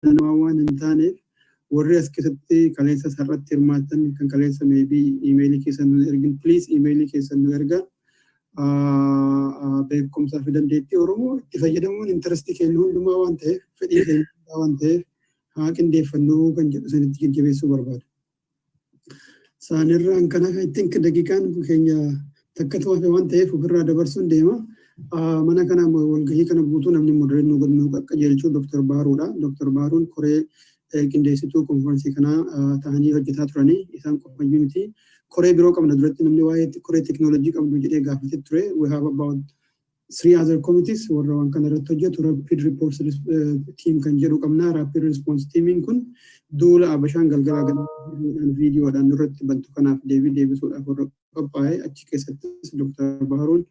waan hin taaneef warri as keessatti kaleessa sarratti hirmaatan kan kaleessa maybe emailii keessan nu ergin please emailii keessan nu erga beekumsaa fi dandeettii Oromoo itti fayyadamuun intarestii keenya hundumaa waan ta'eef fedhii keenya waan ta'eef haa qindeeffannuu kan jedhu sanitti jajjabeessuu barbaada. Saanirraan kana I think daqiiqaan keenya takka ta'e waan ta'eef ofirraa dabarsuun deema. Mana kana walgahii kana guutuu namni modereennuu godhannuu qaqqajeelchuu Dr. Bahiruudha. Dr. Bahiruun koree qindeessituu konfiraansii kanaa ta'anii hojjetaa turanii isaan qofayyuu miti. Koree biroo qabna duratti namni waa'ee koree teknoolojii qabdu jedhee gaafatee ture. We have about 3 other committees warra waan kana irratti hojjetu rapid reports team kan jedhu qabna. Rapid response teamiin kun duula abashaan galgalaa galmaan viidiyoodhaan irratti bantu kanaaf deebisuudhaaf warra qophaa'ee achi keessattis Dr. Bahiruun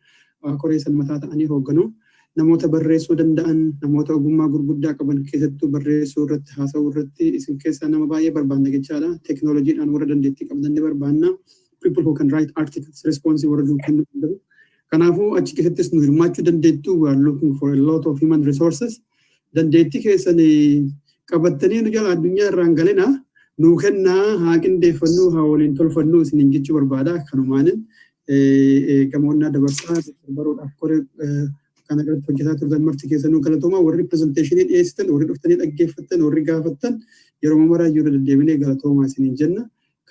koree san mataa ta'anii hoogganu. Namoota barreessuu danda'an, namoota ogummaa gurguddaa qaban keessattuu barreessuu irratti haasa'uu irratti isin keessaa nama baay'ee barbaanna jechaadha. Teknoolojiidhaan warra dandeettii qabdan ni barbaanna. People who can write articles, responsive warra kennuu danda'u. Kanaafuu achi keessattis nu hirmaachuu dandeettu. We are looking for a lot of human resources. Dandeettii keessan qabattanii nu jala addunyaa irraan galina nuu kennaa haa qindeeffannuu haa waliin tolfannuu isiniin jechuu barbaada. Kanumaanin gamoonnaa dabarsaa baruudhaaf koree kana irratti hojjetaa turtan marti keessanuu galatooma warri presenteeshinii dhiyeessitan warri dhuftanii dhaggeeffattan warri gaafattan yeroo maraa yeroo deddeebinee galatoomaa isiniin jenna.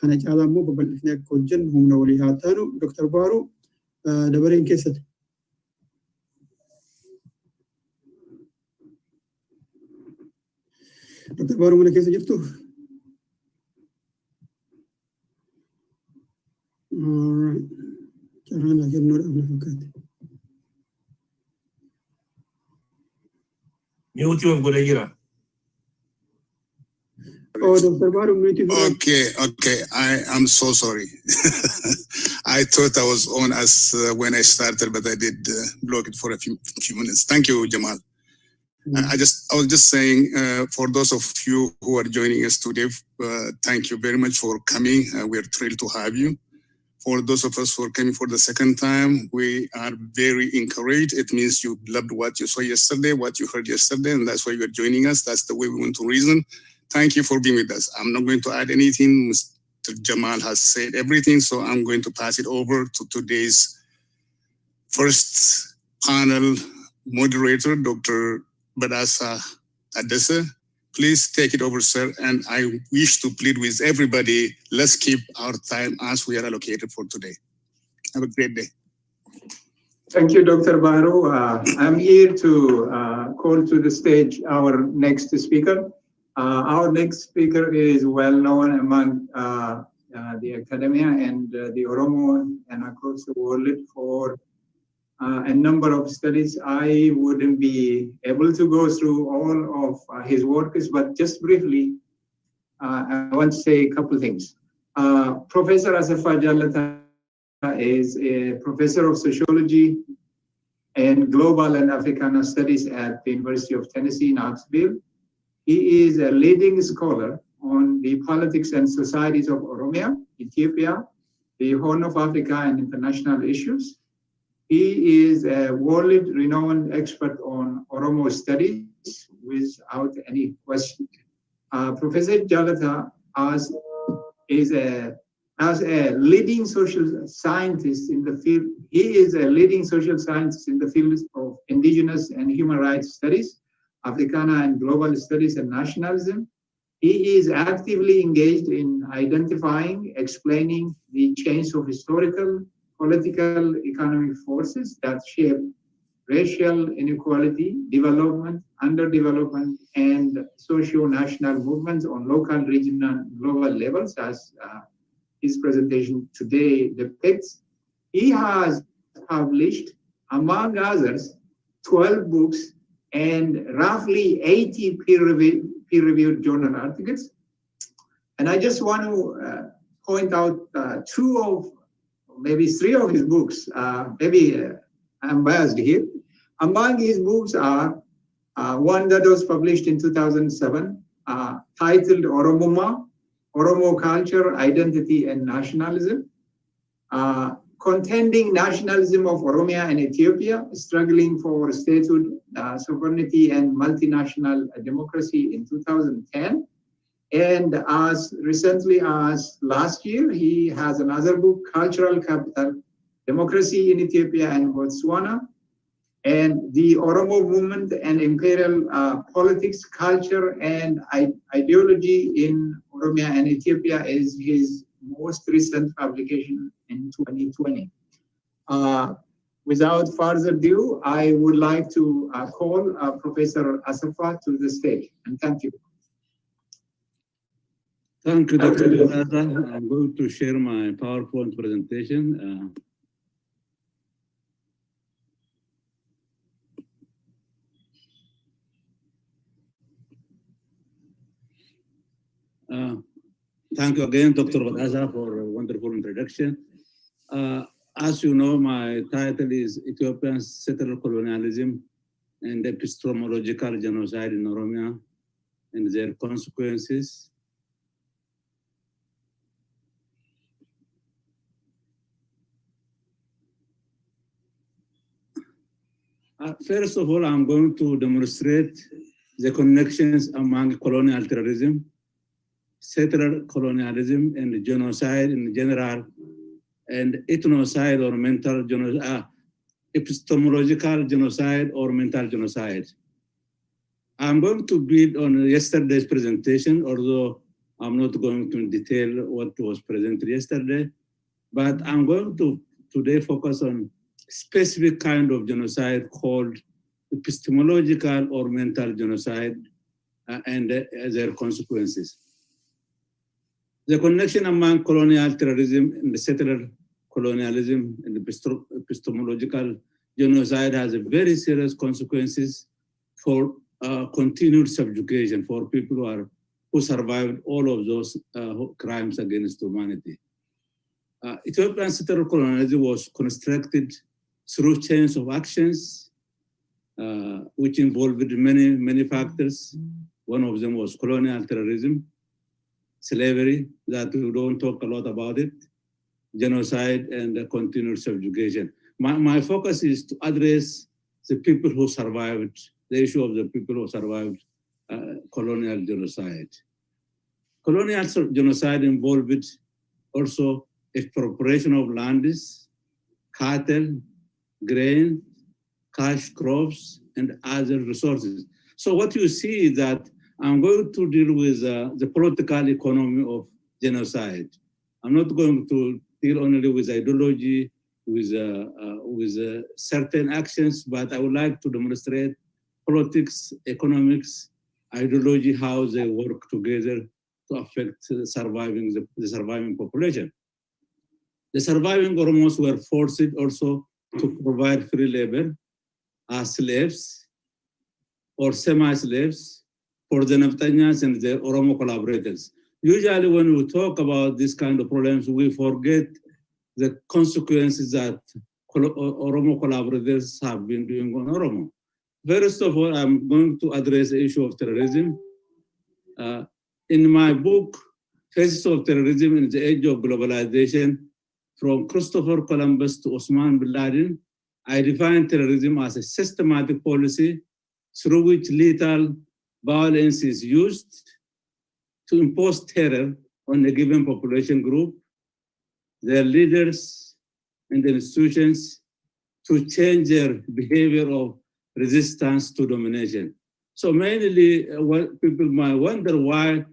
Kana caalaa immoo babal'ifnee akka hojjennu humna walii haa taanu. Dr. Bahiruu dabareen keessatti. Dr. Bahiruu mana keessa jirtu? All right. Carraan kennuudhaaf na fakkaate. Mute of Godagira. Oh, Dr. Bahiru, mute. Okay. I am so sorry. I thought I was on as when I started, but I did block it for a few minutes. Thank you, Jamal. I was just saying, for those of you who are joining us today, thank you very much for coming. We are thrilled to have you. For those of us who are coming for the second time, we are very encouraged. It means you loved what you saw yesterday, what you heard yesterday, and that's why you are joining us. That's the way we want to reason. Thank you for being with us. I'm not going to add anything. Mr. Jamal has said everything, so I'm going to pass it over to today's first panel moderator, Dr. Bedassa Tadesse. Please take it over, sir. And I wish to plead with everybody, let's keep our time as we are allocated for today. Have a great day. Thank you, Dr. Bahiru. I'm here to call to the stage our next speaker. Our next speaker is well known among the academia and the Oromo and across the world for a number of studies. I wouldn't be able to go through all of his works, but just briefly, I want to say a couple of things. Professor Asafa Jalata is a professor of sociology and global and Africana studies at the University of Tennessee, Knoxville. He is a leading scholar on the politics and societies of Oromia, Ethiopia, the Horn of Africa, and international issues. He is a world-renowned expert on Oromo studies without any question. Professor Jalata as a leading social scientist in the field. He is a leading social scientist in the field of indigenous and human rights studies, Africana and global studies and nationalism. He is actively engaged in identifying, explaining the chains of historical, political, economic forces that shape racial inequality, development, underdevelopment, and socio-national movements on local, regional, and global levels, as his presentation today depicts. He has published, among others, 12 books and roughly 80 peer-reviewed journal articles. And I just want to point out maybe three of his books. I'm biased here. Among his books are one that was published in 2007, titled Oromo Culture, Identity and Nationalism, contending nationalism of Oromia and Ethiopia, struggling for statehood, sovereignty, and multinational democracy in 2010. And as recently as last year, he has another book, Cultural Capital, Democracy in Ethiopia and Botswana, and the Oromo movement and imperial politics, culture, and ideology in Oromia and Ethiopia is his most recent publication in 2020. Without further ado, I would like to call Professor Asafa to the stage, and thank you. Thank you, Dr. Jalata. I'm going to share my PowerPoint presentation. Thank you again, Dr. Bedassa, for a wonderful introduction. As you know, my title is Ethiopian Settler Colonialism and Epistemological Genocide in Oromia and Their Consequences. First of all, I'm going to demonstrate the connections among colonial terrorism, settler colonialism, and genocide in general, and ethnocide or mental genocide, epistemological genocide or mental genocide. I'm going to build on yesterday's presentation, although I'm not going to detail what was presented yesterday, but I'm going to today focus on specific kind of genocide called epistemological or mental genocide and their consequences. The connection among colonial terrorism and the settler colonialism and the epistemological genocide has a very serious consequences for continued subjugation for people who survived all of those crimes against humanity. Ethiopian settler colonialism was constructed through chains of actions, which involved many factors. One of them was colonial terrorism, slavery, that we don't talk a lot about it, genocide, and continued subjugation. My focus is to address the people who survived, the issue of the people who survived colonial genocide. Colonial genocide involved also expropriation of lands, cattle, grain, cash crops, and other resources. So what you see is that I'm going to deal with the political economy of genocide. I'm not going to deal only with ideology, with certain actions, but I would like to demonstrate politics, economics, ideology, how they work together to affect the surviving population. The surviving Oromos were forced also to provide free labor as slaves or semi-slaves for the Naftaniyas and the Oromo collaborators. Usually when we talk about this kind of problems, we forget the consequences that Oromo collaborators have been doing on Oromo. First of all, I'm going to address the issue of terrorism. In my book, Faces of Terrorism in the Age of Globalization, from Christopher Columbus to Osman bin Laden, I define terrorism as a systematic policy through which lethal violence is used to impose terror on a given population group, their leaders, and the institutions to change their behavior of resistance to domination. So mainly, what people might wonder why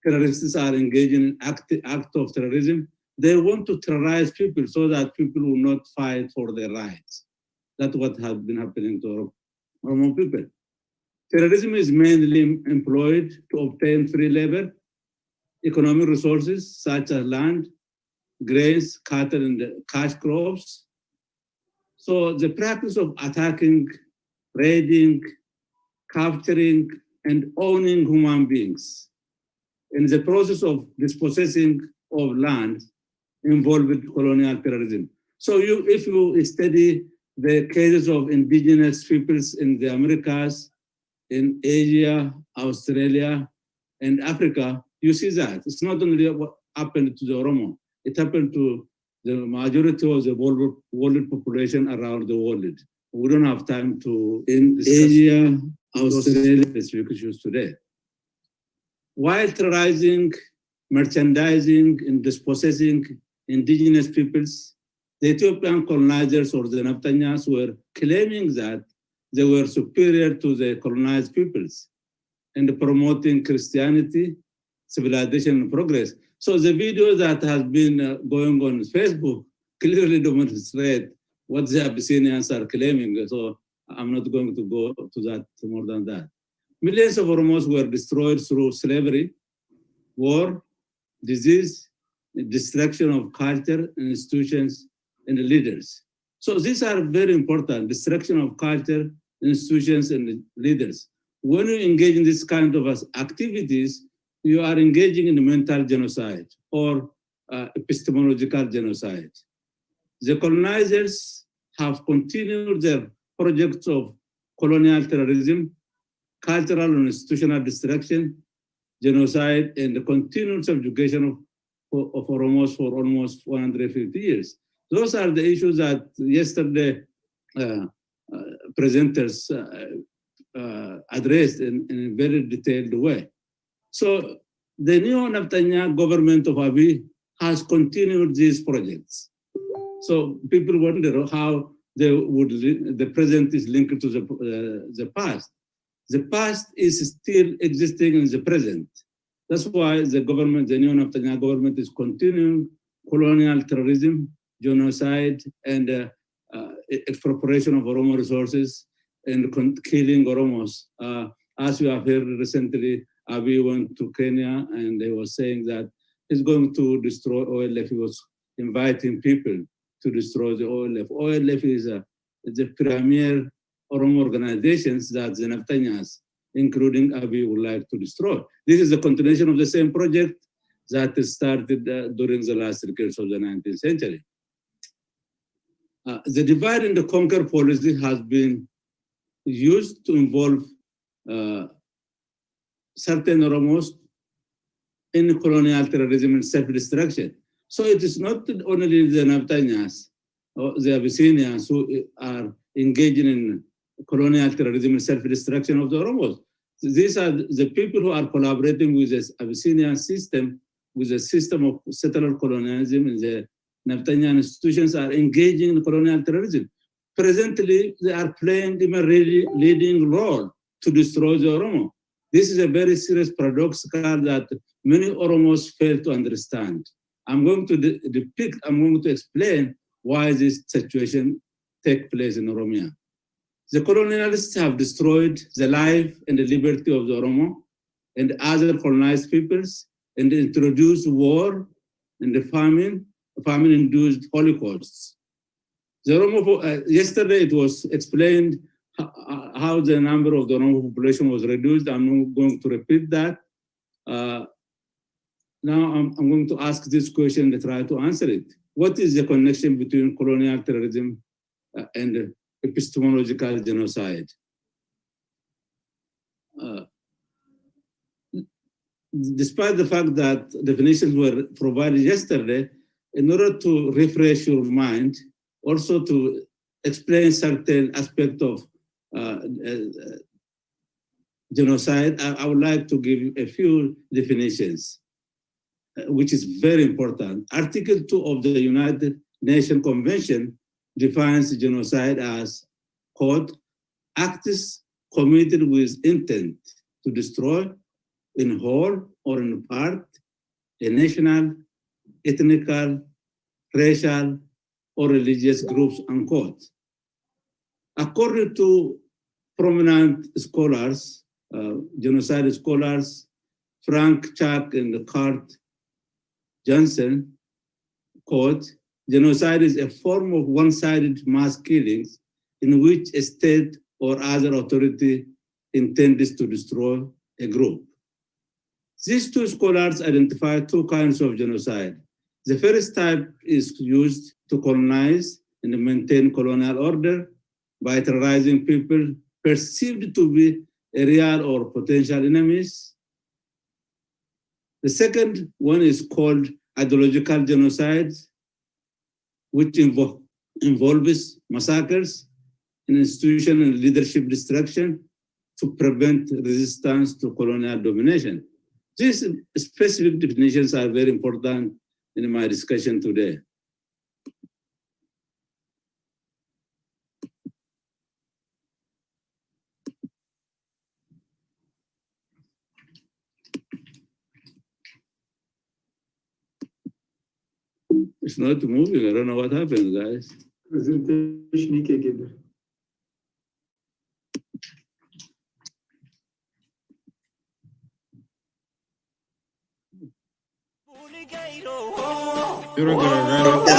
terrorists are engaging in act of terrorism. They want to terrorize people so that people will not fight for their rights. That's what has been happening to Oromo people. Terrorism is mainly employed to obtain free labor, economic resources such as land, grains, cattle, and cash crops. So the practice of attacking, raiding, capturing, and owning human beings in the process of dispossessing of land involved colonial terrorism. So if you study the cases of indigenous peoples in the Americas, in Asia, Australia, and Africa, you see that. It's not only what happened to the Oromo, it happened to the majority of the world population around the world. We don't have time to in Asia, Australia, specific issues today. While terrorizing, merchandising, and dispossessing indigenous peoples, the Ethiopian colonizers or the Naftanyas were claiming that they were superior to the colonized peoples and promoting Christianity, civilization, and progress. So the video that has been going on Facebook clearly demonstrate what the Abyssinians are claiming. So I'm not going to go to that more than that. Millions of Oromos were destroyed through slavery, war, disease, destruction of culture, institutions, and leaders. So these are very important, destruction of culture, institutions, and leaders. When you engage in this kind of activities, you are engaging in mental genocide or epistemological genocide. The colonizers have continued their projects of colonial terrorism, cultural and institutional destruction, genocide, and the continued subjugation of Oromos for almost 150 years. Those are the issues that yesterday presenters addressed in a very detailed way. So the neo-Naftanya government of Abiy has continued these projects. So people wonder how the present is linked to the past. The past is still existing in the present. That's why the government, the neo-Naftanya government, is continuing colonial terrorism, genocide, and expropriation of Oromo resources and killing Oromos. As you have heard recently, Abiy went to Kenya and they were saying that he's going to destroy OLF. He was inviting people to destroy the OLF. OLF is the premier Oromo organizations that the Naftanyas, including Abiy, would like to destroy. This is the continuation of the same project that started during the last decades of the 19th century. The divide and the conquer policy has been used to involve certain Oromos in colonial terrorism and self-destruction. So it is not only the Naftanyas or the Abyssinians who are engaging in colonial terrorism and self-destruction of the Oromos. These are the people who are collaborating with the Abyssinian system, with the system of settler colonialism, and the Naftanyan institutions are engaging in colonial terrorism. Presently, they are playing a really leading role to destroy the Oromo. This is a very serious paradox that many Oromos fail to understand. I'm going to explain why this situation takes place in Oromia. The colonialists have destroyed the life and the liberty of the Oromo and other colonized peoples and introduced war and the famine-induced holocausts. The Oromo, yesterday it was explained how the number of the Oromo population was reduced. I'm not going to repeat that. Now I'm going to ask this question and try to answer it. What is the connection between colonial terrorism and epistemological genocide? Despite the fact that definitions were provided yesterday, in order to refresh your mind, also to explain certain aspects of genocide, I would like to give a few definitions, which is very important. Article 2 of the United Nations Convention defines genocide as, quote, acts committed with intent to destroy in whole or in part a national, ethnical, racial, or religious groups, unquote. According to prominent scholars, genocide scholars, Frank, Chuck, and Kurt Johnson, quote, genocide is a form of one-sided mass killings in which a state or other authority intends to destroy a group. These two scholars identify two kinds of genocide. The first type is used to colonize and maintain colonial order by terrorizing people perceived to be real or potential enemies. The second one is called ideological genocide. which involves massacres, institutional and leadership destruction to prevent resistance to colonial domination. These specific definitions are very important in my discussion today. It's not moving. I don't know what happened, guys. Presentation.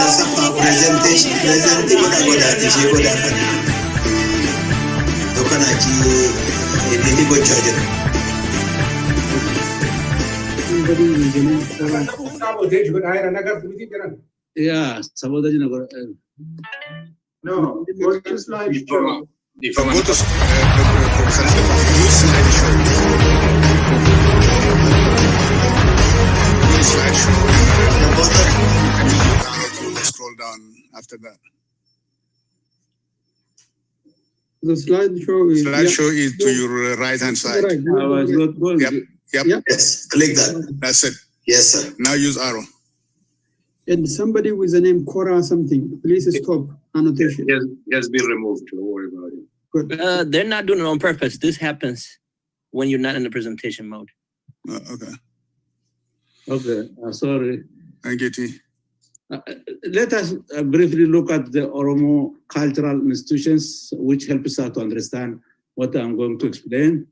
Asafa presentation Yeah, sabotage. No, go to slideshow. Go to slideshow. Scroll down after that. The slideshow is to your right hand side. Right. I was not going. Yep. Yep. Yes, click that. That's it. Yes, sir. Now use arrow. And somebody with the name Cora something, please stop annotation. He has been removed. Don't worry about it. Good. They're not doing it on purpose. This happens when you're not in the presentation mode. Okay. Okay, sorry. Thank you, T. Let us briefly look at the Oromo cultural institutions, which help us out to understand what I'm going to explain.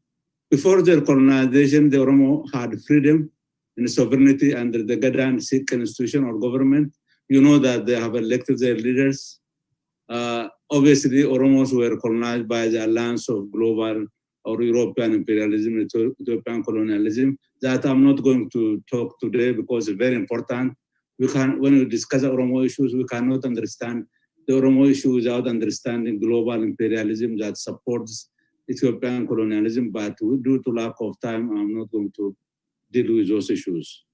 Before their colonization, the Oromo had freedom and sovereignty under the Gadan Sikh institution or government. You know that they have elected their leaders. Obviously, Oromos were colonized by the alliance of global or European imperialism, Ethiopian colonialism. That I'm not going to talk today because it's very important. When we discuss Oromo issues, we cannot understand the Oromo issue without understanding global imperialism that supports Ethiopian colonialism. But due to lack of time, I'm not going to deal with those issues.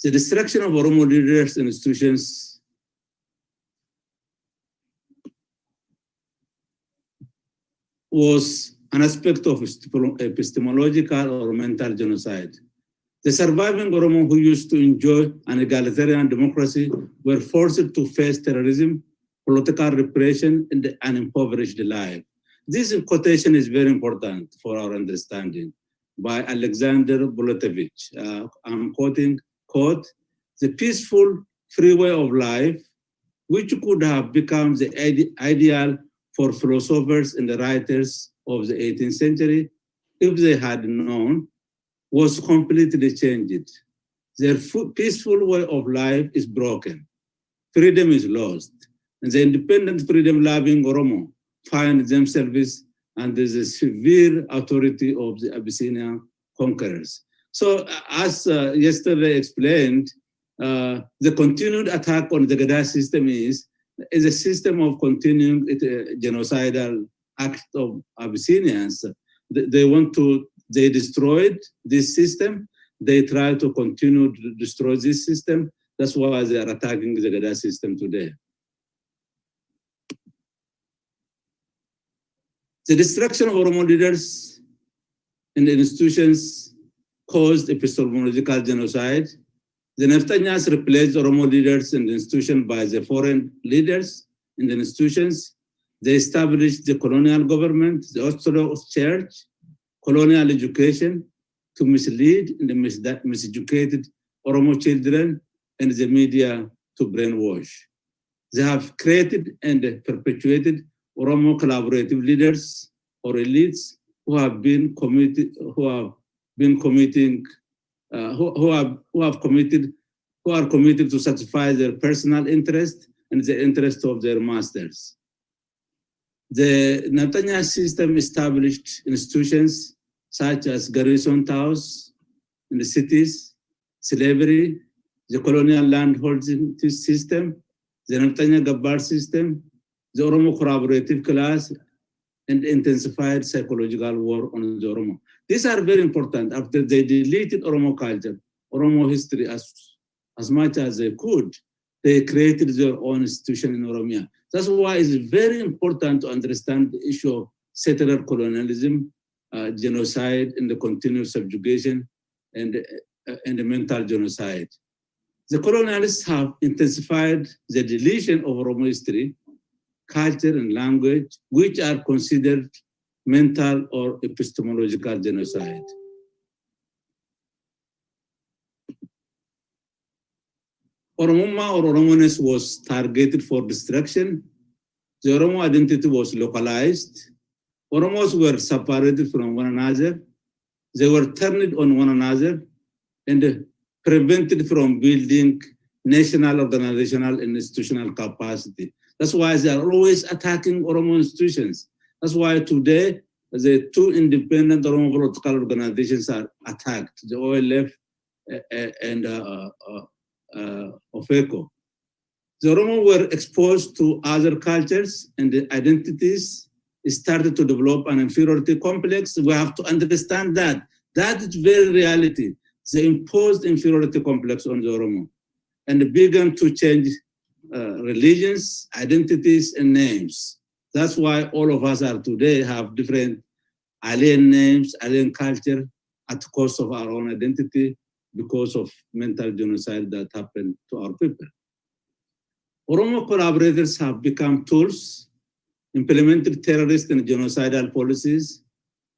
The destruction of Oromo leaders and institutions was an aspect of epistemological or mental genocide. The surviving Oromo who used to enjoy an egalitarian democracy were forced to face terrorism, political repression, and an impoverished life. This quotation is very important for our understanding by Alexander Bolotevich. I'm quoting, quote, "The peaceful, free way of life, which could have become the ideal for philosophers and the writers of the 18th century, if they had known, was completely changed. Their peaceful way of life is broken. Freedom is lost. And the independent, freedom-loving Oromo find themselves under the severe authority of the Abyssinian conquerors." So as yesterday explained, the continued attack on the Gada system is a system of continuing genocidal act of Abyssinians. They destroyed this system. They try to continue to destroy this system. That's why they are attacking the Gada system today. The destruction of Oromo leaders and institutions caused epistemological genocide. The Neftanyas replaced Oromo leaders and institutions by the foreign leaders and the institutions. They established the colonial government, the Orthodox Church, colonial education to mislead and miseducated Oromo children and the media to brainwash. They have created and perpetuated Oromo collaborative leaders or elites who are committed to satisfy their personal interest and the interest of their masters. The Neftanya system established institutions such as garrison towns in the cities, slavery, the colonial landholding system, the Neftanya Gabbar system, the Oromo collaborative class, and intensified psychological war on the Oromo. These are very important. After they deleted Oromo culture, Oromo history as much as they could, they created their own institution in Oromia. That's why it's very important to understand the issue of settler colonialism, genocide, and the continuous subjugation, and the mental genocide. The colonialists have intensified the deletion of Oromo history, culture, and language, which are considered mental or epistemological genocide. Oromoma or Oromoness was targeted for destruction. The Oromo identity was localized. Oromos were separated from one another. They were turned on one another and prevented from building national, organizational, and institutional capacity. That's why they are always attacking Oromo institutions. That's why today, the two independent Oromo political organizations are attacked, the OLF and Ofeco. The Oromo were exposed to other cultures and the identities started to develop an inferiority complex. We have to understand that. That is very reality. They imposed inferiority complex on the Oromo and began to change religions, identities, and names. That's why all of us are today have different alien names, alien culture at the cost of our own identity because of mental genocide that happened to our people. Oromo collaborators have become tools, implemented terrorist and genocidal policies,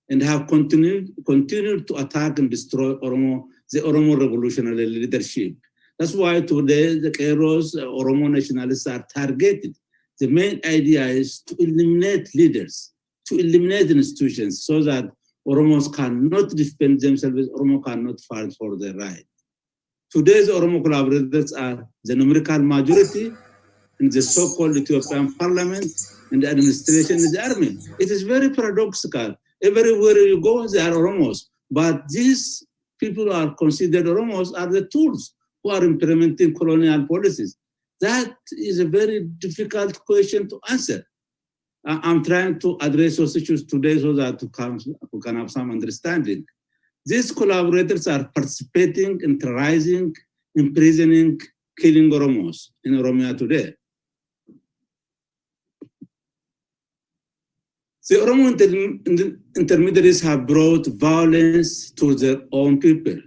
and have continued to attack and destroy the Oromo revolutionary leadership. That's why today the Kairos Oromo nationalists are targeted. The main idea is to eliminate leaders, to eliminate institutions so that Oromos cannot defend themselves, Oromo cannot fight for their right. Today's Oromo collaborators are the numerical majority in the so-called Ethiopian parliament and the administration is the army. It is very paradoxical. Everywhere you go, they are Oromos. But these people who are considered Oromos are the tools who are implementing colonial policies. That is a very difficult question to answer. I'm trying to address those issues today so that we can have some understanding. These collaborators are participating in terrorizing, imprisoning, killing Oromos in Oromia today. The Oromo intermediaries have brought violence to their own people.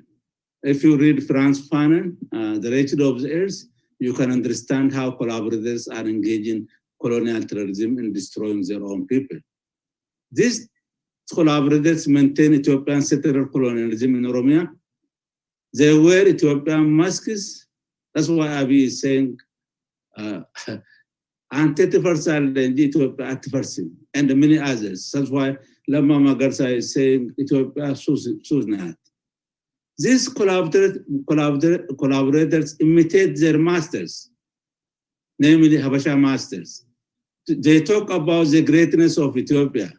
If you read Franz Fanon, The Wretched of the Earth, you can understand how collaborators are engaging colonial terrorism and destroying their own people. These collaborators maintain Ethiopian settler colonialism in Oromia. They wear Ethiopian masks. That's why Abiy is saying, anti-Tifarsal and Ethiopia and many others. That's why Lama Magarsa is saying Ethiopia Suznat. These collaborators imitate their masters, namely Habasha masters. They talk about the greatness of Ethiopia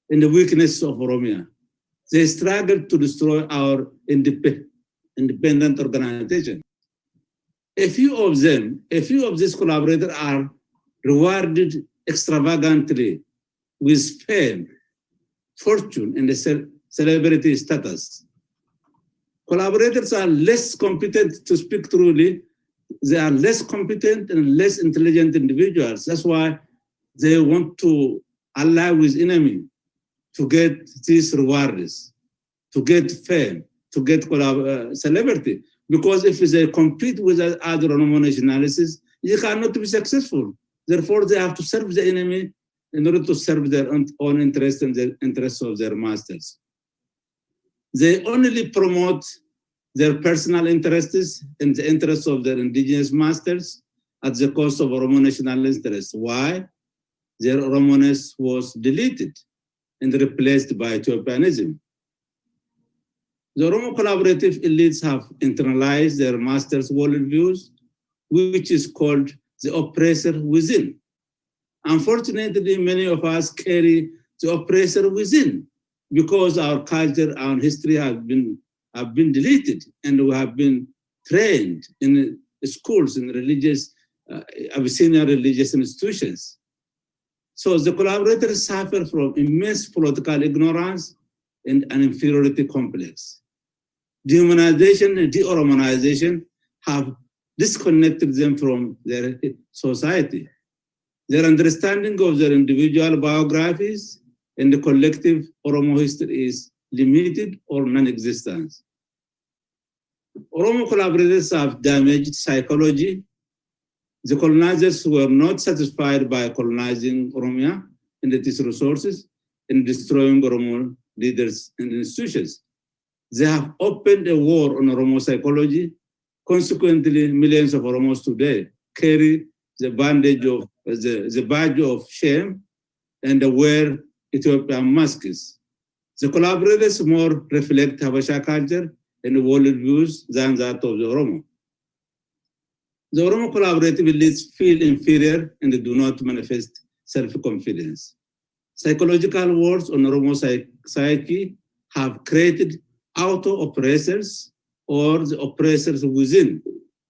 and the weakness of Oromia. They struggle to destroy our independent organization. A few of these collaborators are rewarded extravagantly with fame, fortune, and celebrity status. Collaborators are less competent to speak truly. They are less competent and less intelligent individuals. That's why they want to ally with enemy to get these rewards, to get fame, to get celebrity. Because if they compete with other Oromo nationalities, they cannot be successful. Therefore, they have to serve the enemy in order to serve their own interests and the interests of their masters. They only promote their personal interests and the interests of their indigenous masters at the cost of Oromo national interests. Why? Their Oromoness was deleted and replaced by Ethiopianism. The Oromo collaborative elites have internalized their masters' worldviews, which is called the oppressor within. Unfortunately, many of us carry the oppressor within because our culture, our history have been deleted, and we have been trained in schools, in religious, Abyssinian religious institutions. So the collaborators suffer from immense political ignorance and an inferiority complex. Dehumanization and de-Oromonization have disconnected them from their society. Their understanding of their individual biographies and the collective Oromo history is limited or non-existent. Oromo collaborators have damaged psychology. The colonizers were not satisfied by colonizing Oromia and its resources and destroying Oromo leaders and institutions. They have opened a war on Oromo psychology. Consequently, millions of Oromos today carry the badge of shame and wear Ethiopian masks. The collaborators more reflect Habesha culture and world views than that of the Oromo. The Oromo collaborative elites feel inferior and do not manifest self-confidence. Psychological wars on Oromo psyche have created auto-oppressors or the oppressors within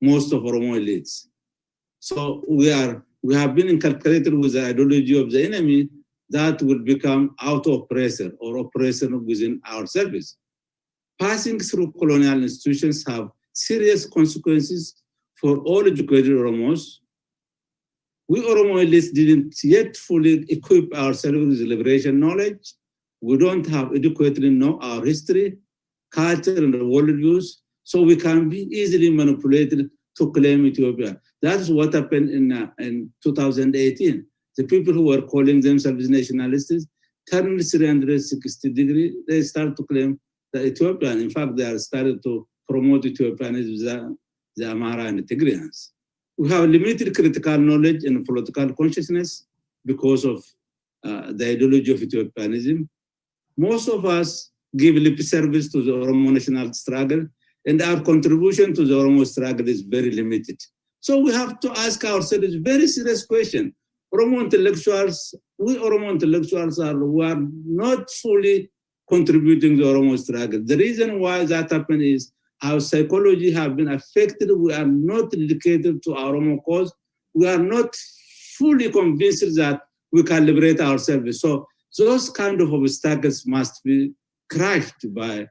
most of Oromo elites. So we have been inculcated with the ideology of the enemy that will become auto-oppressor or oppressor within ourselves. Passing through colonial institutions have serious consequences for all educated Oromos. We Oromo elites didn't yet fully equip ourselves with liberation knowledge. We don't have adequately know our history, culture, and worldviews, so we can be easily manipulated to claim Ethiopia. That is what happened in 2018. The people who were calling themselves nationalists turned 360 degrees. They started to claim the Ethiopian. In fact, they are started to promote Ethiopianism, the Amhara and the Tigrayans. We have limited critical knowledge and political consciousness because of the ideology of Ethiopianism. Most of us give lip service to the Oromo national struggle, and our contribution to the Oromo struggle is very limited. So we have to ask ourselves a very serious question. Oromo intellectuals, we Oromo intellectuals we are not fully contributing to the Oromo struggle. The reason why that happened is our psychology have been affected. We are not dedicated to our Oromo cause. We are not fully convinced that we can liberate ourselves. So those kind of obstacles must be crushed by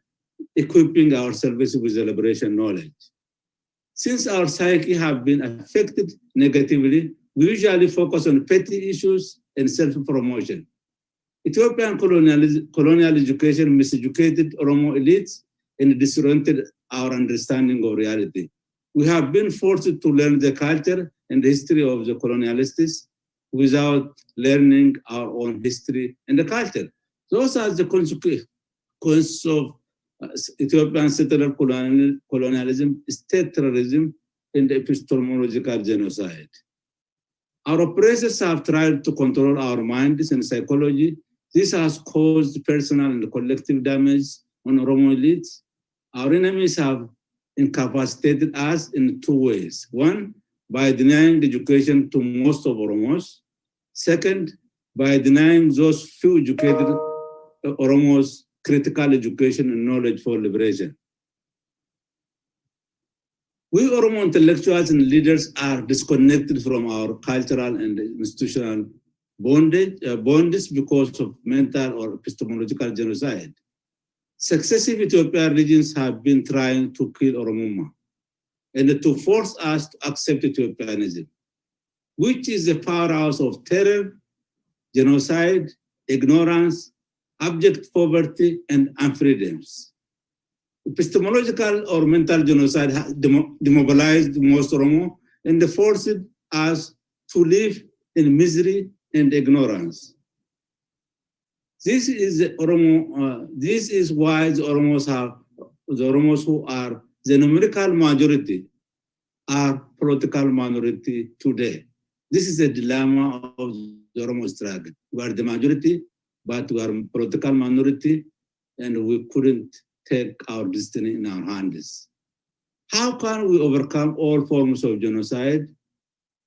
equipping ourselves with the liberation knowledge. Since our psyche have been affected negatively, we usually focus on petty issues and self-promotion. Ethiopian colonial education miseducated Oromo elites and disoriented our understanding of reality. We have been forced to learn the culture and the history of the colonialists without learning our own history and the culture. Those are the consequences of Ethiopian settler colonialism, state terrorism, and epistemological genocide. Our oppressors have tried to control our minds and psychology. This has caused personal and collective damage on Oromo elites. Our enemies have incapacitated us in two ways. One, by denying education to most of Oromos. Second, by denying those few educated Oromos critical education and knowledge for liberation. We Oromo intellectuals and leaders are disconnected from our cultural and institutional bonds because of mental or epistemological genocide. Successive Ethiopian regions have been trying to kill Oromoma and to force us to accept Ethiopianism, which is the powerhouse of terror, genocide, ignorance, abject poverty, and unfreedoms. Epistemological or mental genocide has demobilized most Oromo and forced us to live in misery and ignorance. This is why the Oromos who are the numerical majority are political minority today. This is the dilemma of the Oromo struggle. We are the majority, but we are political minority, and we couldn't take our destiny in our hands. How can we overcome all forms of genocide,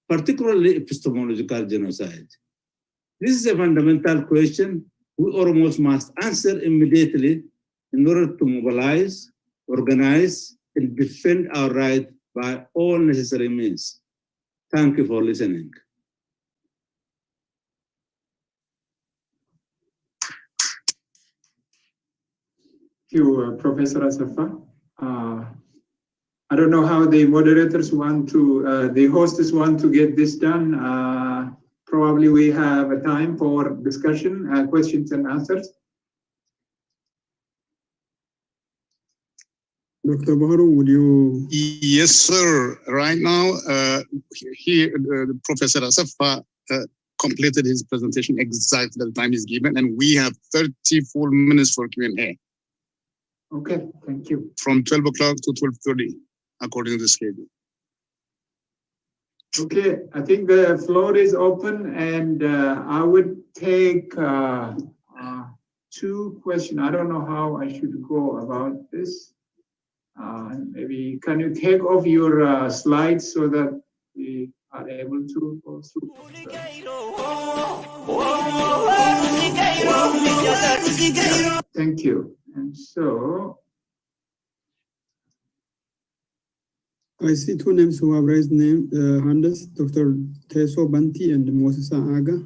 particularly epistemological genocide? This is a fundamental question we Oromos must answer immediately in order to mobilize, organize, and defend our right by all necessary means. Thank you for listening. Thank you, Professor Asafa. I don't know how the moderators want to, the hosts want to get this done. Probably we have a time for discussion, questions and answers. Dr. Bahiru, would you? Yes, sir. Right now, Professor Asafa completed his presentation exactly the time is given, and we have 34 minutes for Q&A. Okay, thank you. From 12 o'clock to 12:30, according to the schedule. Okay, I think the floor is open, and I would take 2 questions. I don't know how I should go about this. Maybe can you take off your slides so that we are able to go through? Thank you. And so I see 2 names who have raised hands, Dr. Teso Banti and Moses Aga.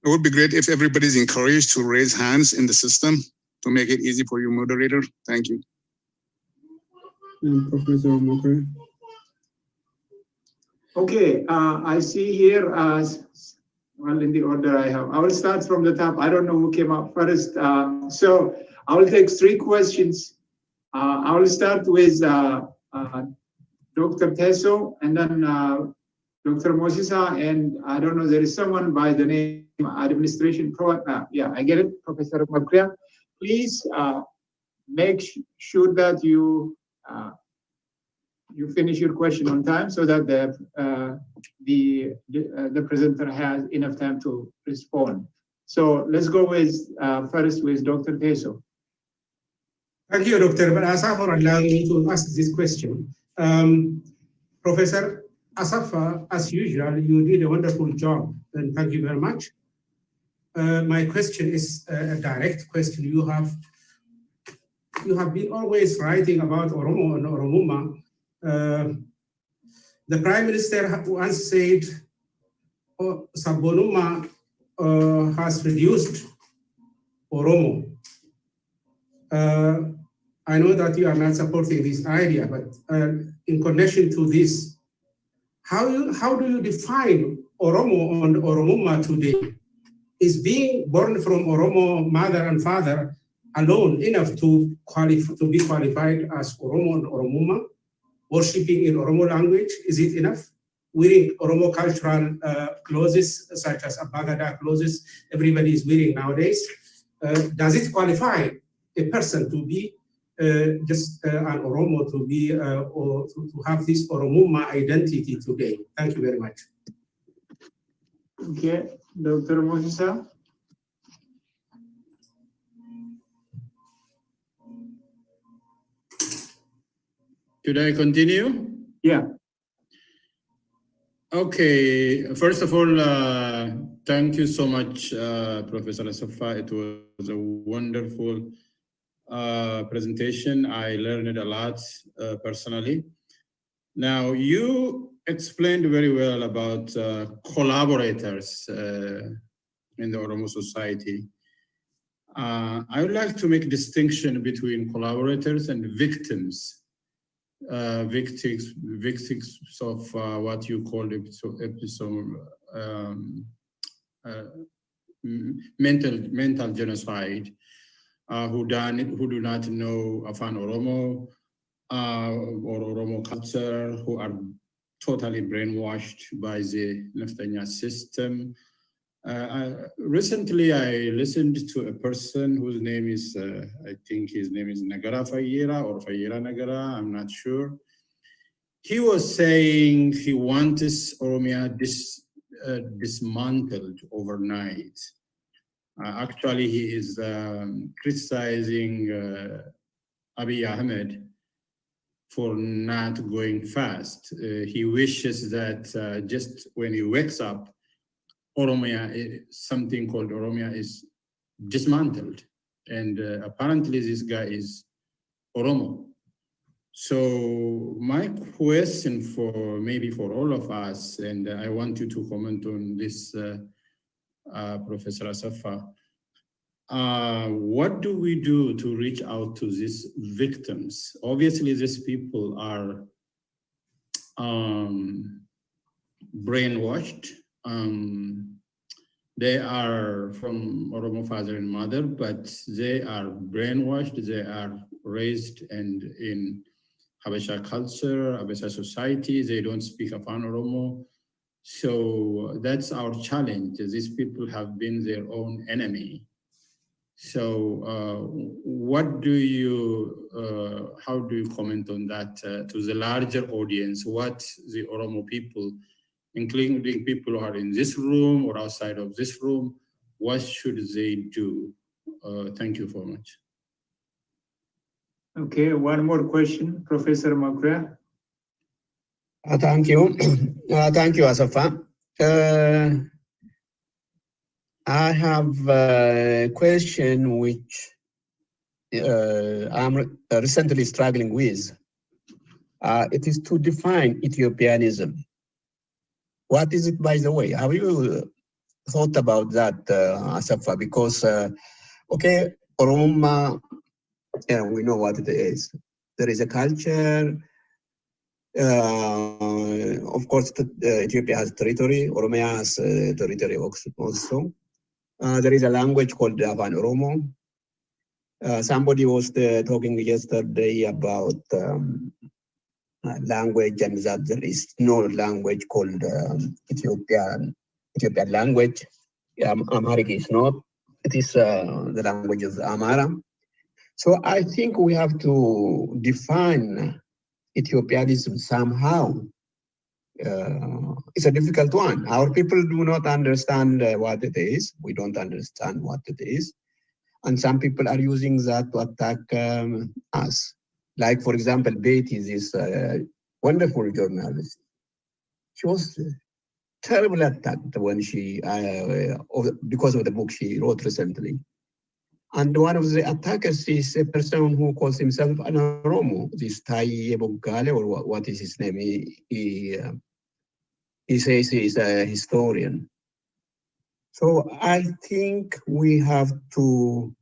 It would be great if everybody is encouraged to raise hands in the system to make it easy for you, moderator. Thank you. And Professor Mokre. okay, I see here, well, in the order I have. I will start from the top. I don't know who came up first. So I will take 3 questions. I will start with Dr. Teso, and then Dr. Mosisa, and I don't know, there is someone by the name Administration Pro. Yeah, I get it, Professor Mokre. Please make sure that you finish your question on time so that the presenter has enough time to respond. So let's go with first with Dr. Teso. Thank you, Dr. Bedassa, for allowing me to ask this question. Professor Asafa, as usual, you did a wonderful job, and thank you very much. My question is a direct question. You have been always writing about Oromo and Oromuma. The Prime Minister once said, Sabonuma has reduced Oromo. I know that you are not supporting this idea, but in connection to this, how do you define Oromo and Oromuma today? Is being born from Oromo mother and father alone enough to be qualified as Oromo and Oromuma? Worshipping in Oromo language, is it enough? Wearing Oromo cultural clothes, such as Abagada clothes, everybody is wearing nowadays. Does it qualify a person to be just an Oromo, to be or to have this Oromuma identity today? Thank you very much. Okay, Dr. Mosisa. Should I continue? Yeah. Okay, first of all, thank you so much, Professor Asafa. It was a wonderful presentation. I learned a lot personally. Now, you explained very well about collaborators in the Oromo society. I would like to make a distinction between collaborators and victims. Victims of what you call mental genocide, who do not know Afan Oromo or Oromo culture, who are totally brainwashed by the Neftanya system. Recently, I listened to a person whose name is, I think his name is Nagara Fayera or Fayera Nagara, I'm not sure. He was saying he wants Oromia dismantled overnight. Actually, he is criticizing Abiy Ahmed for not going fast. He wishes that just when he wakes up, Oromia, something called Oromia is dismantled. And apparently this guy is Oromo. So my question maybe for all of us, and I want you to comment on this, Professor Asafa. what do we do to reach out to these victims? Obviously, these people are brainwashed. They are from Oromo father and mother, but they are brainwashed. They are raised in Habesha culture, Habesha society. They don't speak Afan Oromo. So that's our challenge. These people have been their own enemy. So what do you, how do you comment on that to the larger audience? What the Oromo people, including people who are in this room or outside of this room, what should they do? Thank you very much. Okay, one more question, Professor Makura. Thank you. Thank you, Asafa. I have a question which I'm recently struggling with. It is to define Ethiopianism. What is it, by the way? Have you thought about that, Asafa? Because, okay, Oromo, we know what it is. There is a culture. Of course, Ethiopia has territory. Oromia has territory also. There is a language called Afan Oromo. Somebody was talking yesterday about language and that there is no language called Ethiopian language. Amharic is not. It is the language of Amara. So I think we have to define Ethiopianism somehow. It's a difficult one. Our people do not understand what it is. We don't understand what it is. And some people are using that to attack us. Like, for example, Betty, this wonderful journalist. She was terribly attacked when she, because of the book she wrote recently. And one of the attackers is a person who calls himself an Oromo, this Taye Bogale, or what is his name? He says he's a historian. So I think we have to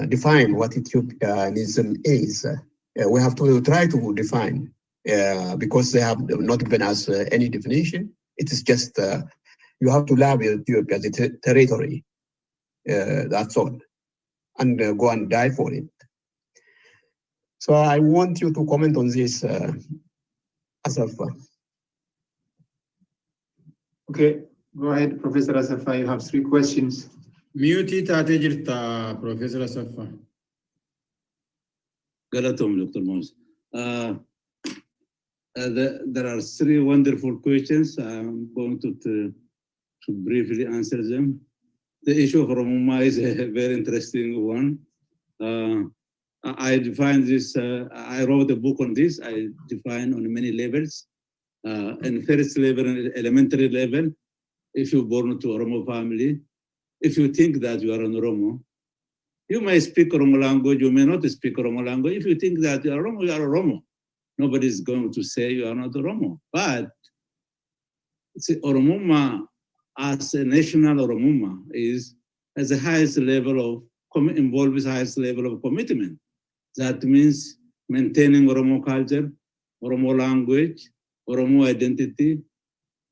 define what Ethiopianism is. We have to try to define, because they have not given us any definition. It is just, you have to love Ethiopia, the territory. That's all, and go and die for it. So I want you to comment on this, Asafa. Okay, go ahead, Professor Asafa. You have 3 questions. Mute taate jirta, Professor Asafa. Galatom, Dr. Mons. There are 3 wonderful questions. I'm going to briefly answer them. The issue of Oromoma is a very interesting one. I define this, I wrote a book on this. I define on many levels. And first level, elementary level, if you're born to Oromo family, if you think that you are an Oromo, you may speak Oromo language, you may not speak Oromo language. If you think that you are Oromo, you are Oromo. Nobody is going to say you are not Oromo. But see, Oromoma as a national Oromoma has the highest level of, involves the highest level of commitment. That means maintaining Oromo culture, Oromo language, Oromo identity,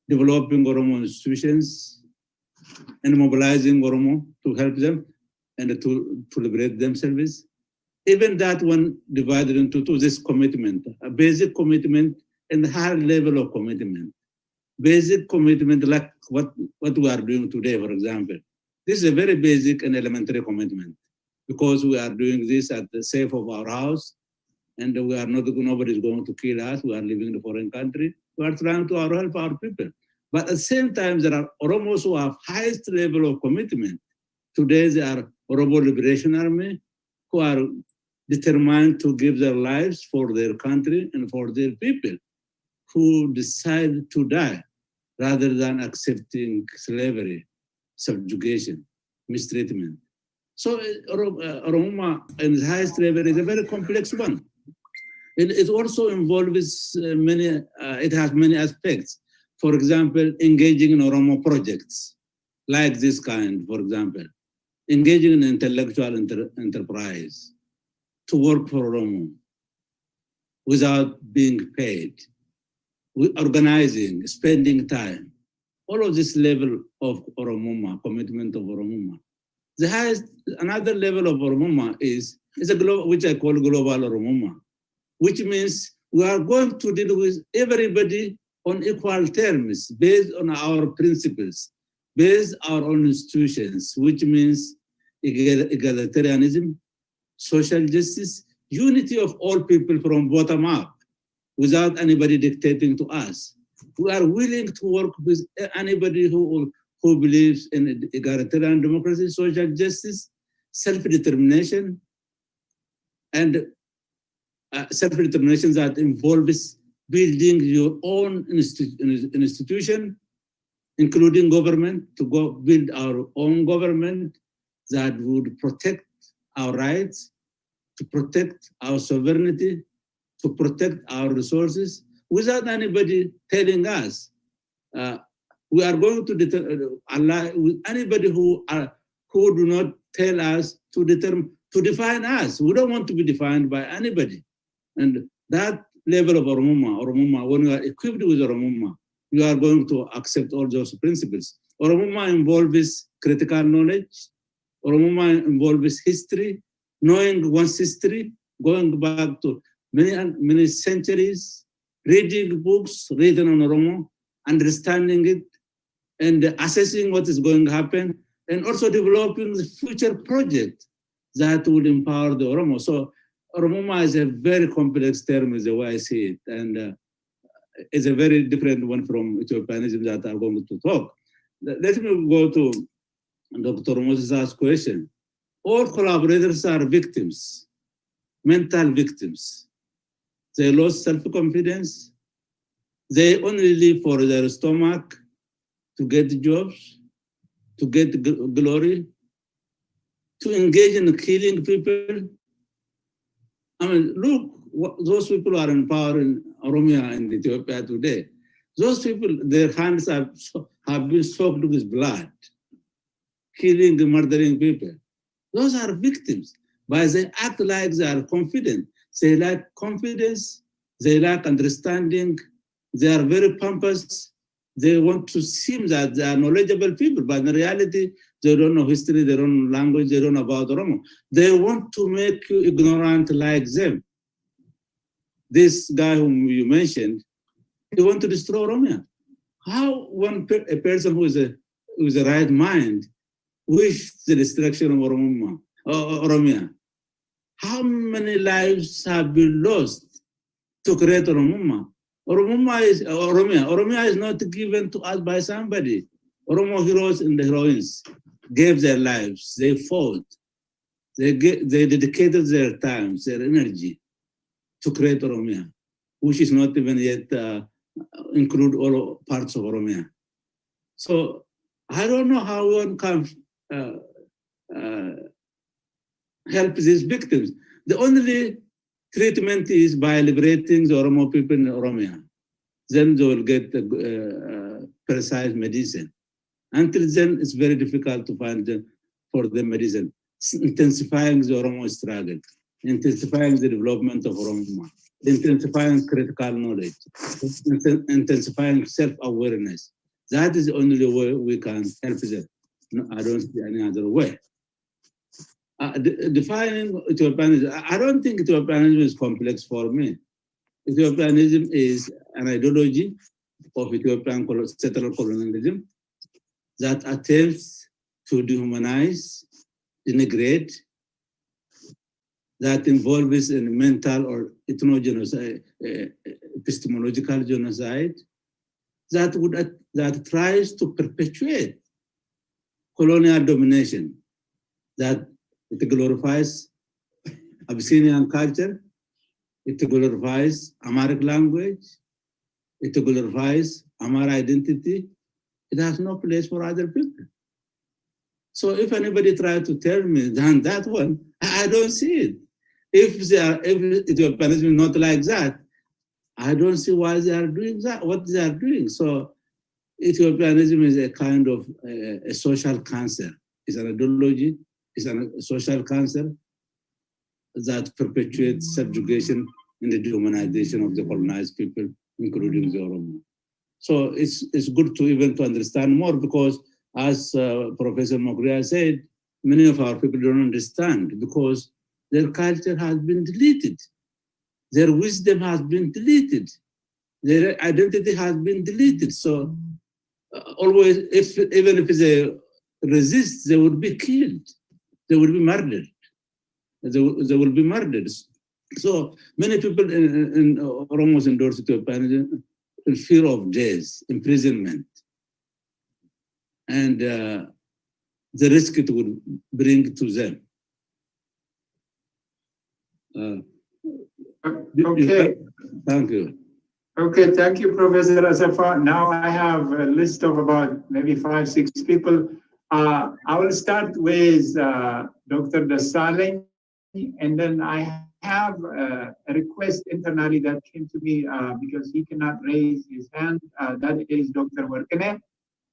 developing Oromo institutions, and mobilizing Oromo to help them and to liberate themselves. Even that one divided into 2, this commitment, a basic commitment and a high level of commitment. Basic commitment like what we are doing today, for example. This is a very basic and elementary commitment because we are doing this at the safe of our house and we are not, nobody is going to kill us. We are living in a foreign country. We are trying to help our people. But at the same time, there are Oromos who have highest level of commitment. Today, they are Oromo Liberation Army who are determined to give their lives for their country and for their people who decide to die rather than accepting slavery, subjugation, mistreatment. So Oromoma in the highest level is a very complex one. It also involves many, it has many aspects. For example, engaging in Oromo projects like this kind, for example. engaging in intellectual enterprise to work for Oromo without being paid, organizing, spending time. All of this level of Oromoma, commitment of Oromoma. The highest, another level of Oromoma is a global, which I call global Oromoma, which means we are going to deal with everybody on equal terms, based on our principles, based on our own institutions, which means egalitarianism, social justice, unity of all people from bottom up, without anybody dictating to us. We are willing to work with anybody who believes in egalitarian democracy, social justice, self-determination, and self-determination that involves building your own institution, including government, to go build our own government that would protect our rights, to protect our sovereignty, to protect our resources, without anybody telling us. We are going to ally with anybody who do not tell us to define us. We don't want to be defined by anybody. And that level of Oromoma, when you are equipped with Oromoma, you are going to accept all those principles. Oromoma involves critical knowledge. Oromoma involves history, knowing one's history, going back to many centuries, reading books written on Oromo, understanding it, and assessing what is going to happen, and also developing the future project that will empower the Oromo. So Oromoma is a very complex term, is the way I see it, and it's a very different one from Ethiopianism that I'm going to talk. Let me go to Dr. Moses' question. All collaborators are victims, mental victims. They lost self-confidence. They only live for their stomach, to get jobs, to get glory, to engage in killing people. I mean, look, those people are in power in Oromia and Ethiopia today. Those people, their hands have been soaked with blood, killing and murdering people. Those are victims, but they act like they are confident. They lack confidence, they lack understanding, they are very pompous. They want to seem that they are knowledgeable people, but in reality, they don't know history, they don't know language, they don't know about Oromo. They want to make you ignorant like them. This guy whom you mentioned, he wants to destroy Oromia. How a person who is a right mind wish the destruction of Oromia? How many lives have been lost to create Oromia? Oromia is not given to us by somebody. Oromo heroes and the heroines gave their lives, they fought, they dedicated their time, their energy to create Oromia, which is not even yet include all parts of Oromia. So I don't know how one can help these victims. The only treatment is by liberating the Oromo people in Oromia. Then they will get precise medicine. Until then, it's very difficult to find for them medicine. Intensifying the Oromo struggle, intensifying the development of Oromo, intensifying critical knowledge, intensifying self-awareness. That is the only way we can help them. No, I don't see any other way. Defining Ethiopianism, I don't think Ethiopianism is complex for me. Ethiopianism is an ideology of Ethiopian settler colonialism that attempts to dehumanize, denigrate, that involves in mental or ethno-genocide, epistemological genocide, that tries to perpetuate colonial domination, that it glorifies Abyssinian culture, it glorifies Amharic language, it glorifies Amhara identity. It has no place for other people. So if anybody tries to tell me that one, I don't see it. If Ethiopianism is not like that, I don't see why they are doing that, what they are doing. So Ethiopianism is a kind of a social cancer. It's an ideology is a social cancer that perpetuates subjugation and the dehumanization of the colonized people, including the Oromo. So it's good to even to understand more, because as Professor Mogria said, many of our people don't understand because their culture has been deleted. Their wisdom has been deleted. Their identity has been deleted. So always, even if they resist, they would be killed. They will be murdered. They will be murdered. So many people in Oromos endorse Ethiopianism in fear of death, imprisonment, and the risk it would bring to them. Okay. Thank you. Okay, thank you, Professor Asafa. Now I have a list of about maybe 5, 6 people. I will start with Dr. Dessalegn, and then I have a request internally that came to me because he cannot raise his hand. That is Dr. Workineh.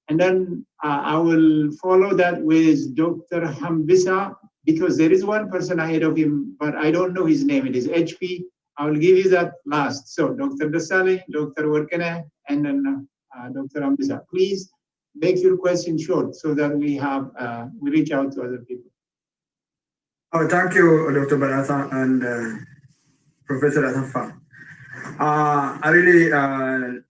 And then I will follow that with Dr. Ebissa, because there is one person ahead of him, but I don't know his name. It is HP. I will give you that last. So Dr. Dessalegn, Dr. Workineh, and then Dr. Ebissa. Please make your question short so that we have we reach out to other people. Oh, thank you, Dr. Bedassa and Professor Asafa. I really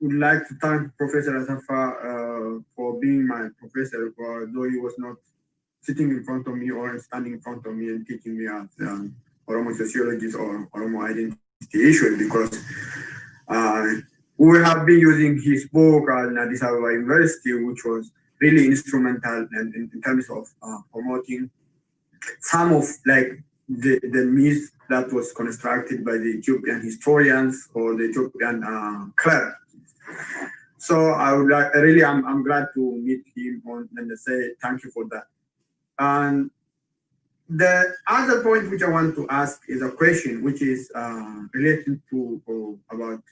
would like to thank Professor Asafa for being my professor, though he was not sitting in front of me or standing in front of me and teaching me as Oromo sociologist or Oromo identity issue, because we have been using his book at Addis Ababa University, which was really instrumental in terms of promoting some of the myths that was constructed by the Ethiopian historians or the Ethiopian clerk. So I would like, really, I'm glad to meet him and say thank you for that. And the other point which I want to ask is a question which is related to about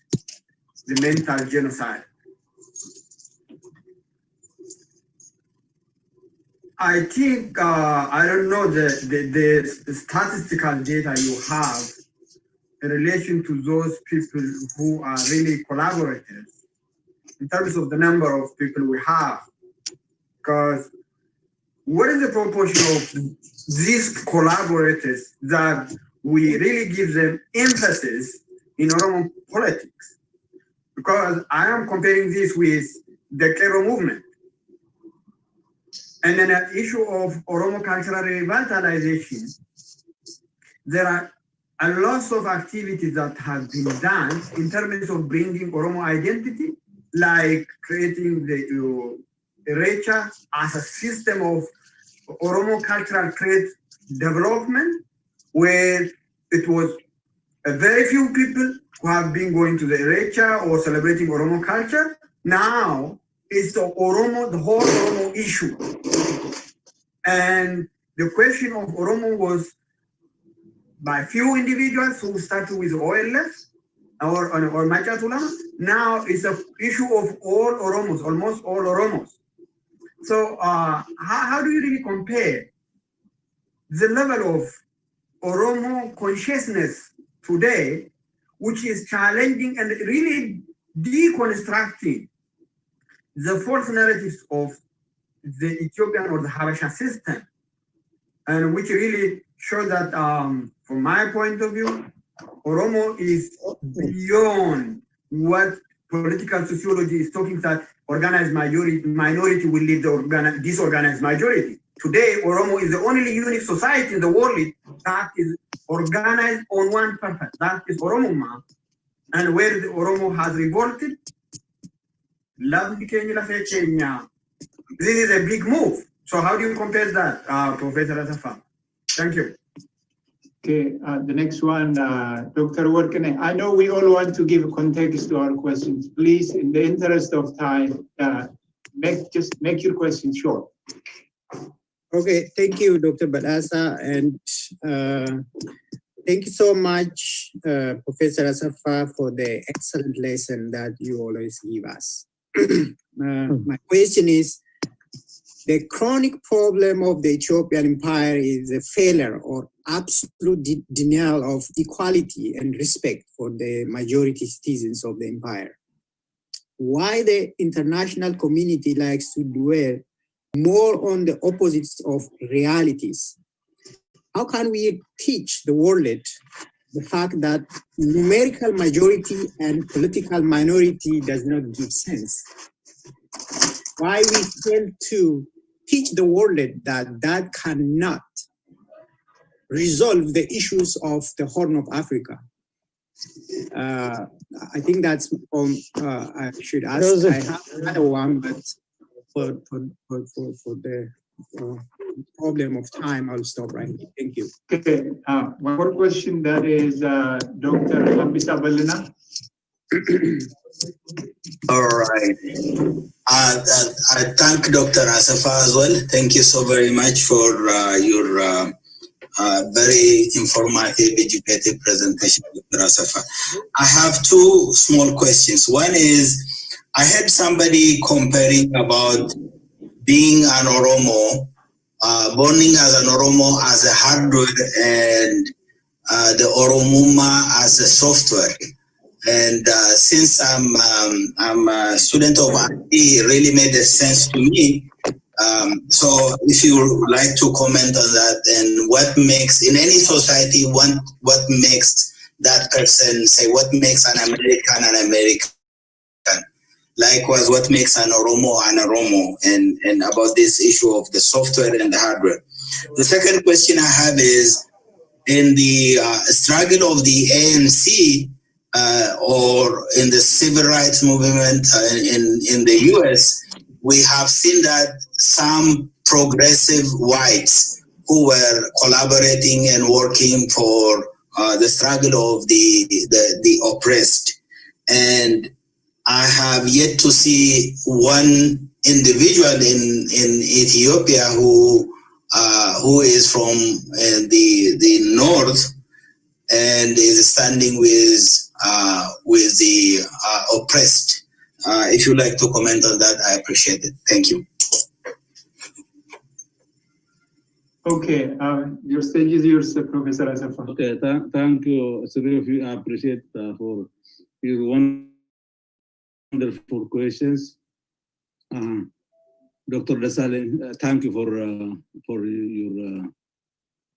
the mental genocide. I think, I don't know the statistical data you have in relation to those people who are really collaborators in terms of the number of people we have. Because what is the proportion of these collaborators that we really give them emphasis in Oromo politics? Because I am comparing this with the Cairo movement. And then an issue of Oromo cultural revitalization, there are a lot of activities that have been done in terms of bringing Oromo identity, like creating the Recha as a system of Oromo cultural trade development, where it was a very few people who have been going to the Recha or celebrating Oromo culture. Now it's the Oromo, the whole Oromo issue. And the question of Oromo was by few individuals who started with OLF or Machatulama. Now it's an issue of all Oromos, almost all Oromos. So how do you really compare the level of Oromo consciousness today, which is challenging and really deconstructing the false narratives of the Ethiopian or the Habesha system, and which really show that, from my point of view, Oromo is beyond what political sociology is talking that organized minority will lead the disorganized majority. Today, Oromo is the only unique society in the world that is organized on one purpose, that is Oromoma. And where the Oromo has revolted, this is a big move. So how do you compare that, Professor Asafa? Thank you. Okay, the next one, Dr. Workineh. I know we all want to give context to our questions. Please, in the interest of time, just make your question short. Okay, thank you, Dr. Bedassa, and thank you so much, Professor Asafa, for the excellent lesson that you always give us. My question is, the chronic problem of the Ethiopian empire is a failure or absolute denial of equality and respect for the majority citizens of the empire. Why the international community likes to dwell more on the opposites of realities? How can we teach the world the fact that numerical majority and political minority does not give sense? Why we fail to teach the world that cannot resolve the issues of the Horn of Africa? I think that's I should ask. I have another one, but for the problem of time, I'll stop right here. Thank you. Okay, one more question. That is Dr. Ebissa. All right. I thank Dr. Asafa as well. Thank you so very much for your very informative, educative presentation, Dr. Asafa. I have two small questions. One is, I heard somebody comparing about being an Oromo, born as an Oromo as a hardware and the Oromuma as a software. And since I'm a student of IT, it really made sense to me. So if you would like to comment on that, and what makes, in any society, what makes that person, say, what makes an American an American? Likewise, what makes an Oromo, and about this issue of the software and the hardware. The second question I have is, in the struggle of the ANC, or in the civil rights movement in the US, we have seen that some progressive whites who were collaborating and working for the struggle of the oppressed. And I have yet to see one individual in Ethiopia who is from the north and is standing with the oppressed. If you'd like to comment on that, I appreciate it. Thank you. Okay, your stage is yours, Professor Asafa. Okay, thank you. I appreciate for your wonderful questions. Dr. Dessalegn, thank you for your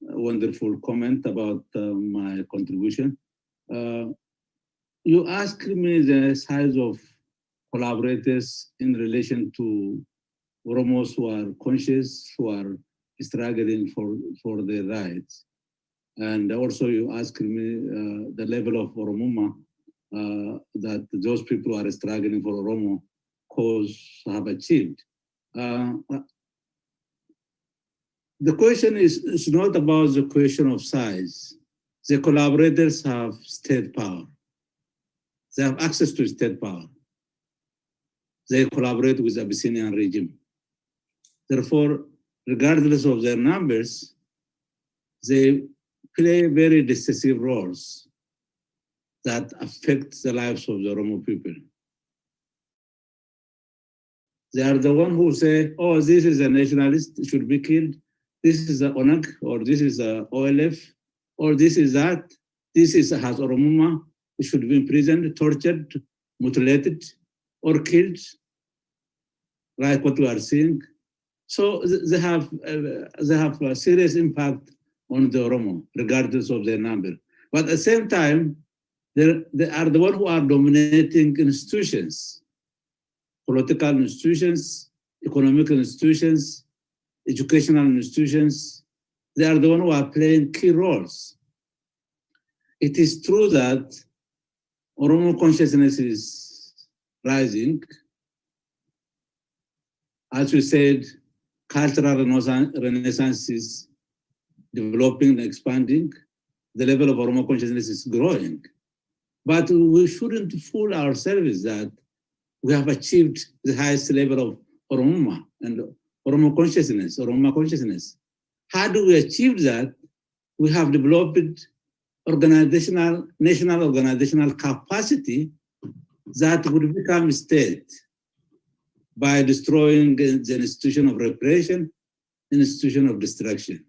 wonderful comment about my contribution. You asked me the size of collaborators in relation to Oromos who are conscious, who are struggling for their rights. And also you asked me the level of Oromuma that those people who are struggling for Oromo cause have achieved. The question is not about the question of size. The collaborators have state power. They have access to state power. They collaborate with the Abyssinian regime. Therefore, regardless of their numbers, they play very decisive roles that affect the lives of the Oromo people. They are the one who say, oh, this is a nationalist, should be killed. This is the ONAG, or this is the OLF, or this is that. This has Oromuma, it should be imprisoned, tortured, mutilated, or killed, like what we are seeing. So they have a serious impact on the Oromo, regardless of their number. But at the same time, they are the ones who are dominating institutions, political institutions, economic institutions, educational institutions. They are the ones who are playing key roles. It is true that Oromo consciousness is rising. As we said, cultural renaissance is developing and expanding. The level of Oromo consciousness is growing. But we shouldn't fool ourselves that we have achieved the highest level of Oromuma and Oromo consciousness, Oromuma consciousness. How do we achieve that? We have developed national organizational capacity that would become state. by destroying the institution of repression, institution of destruction.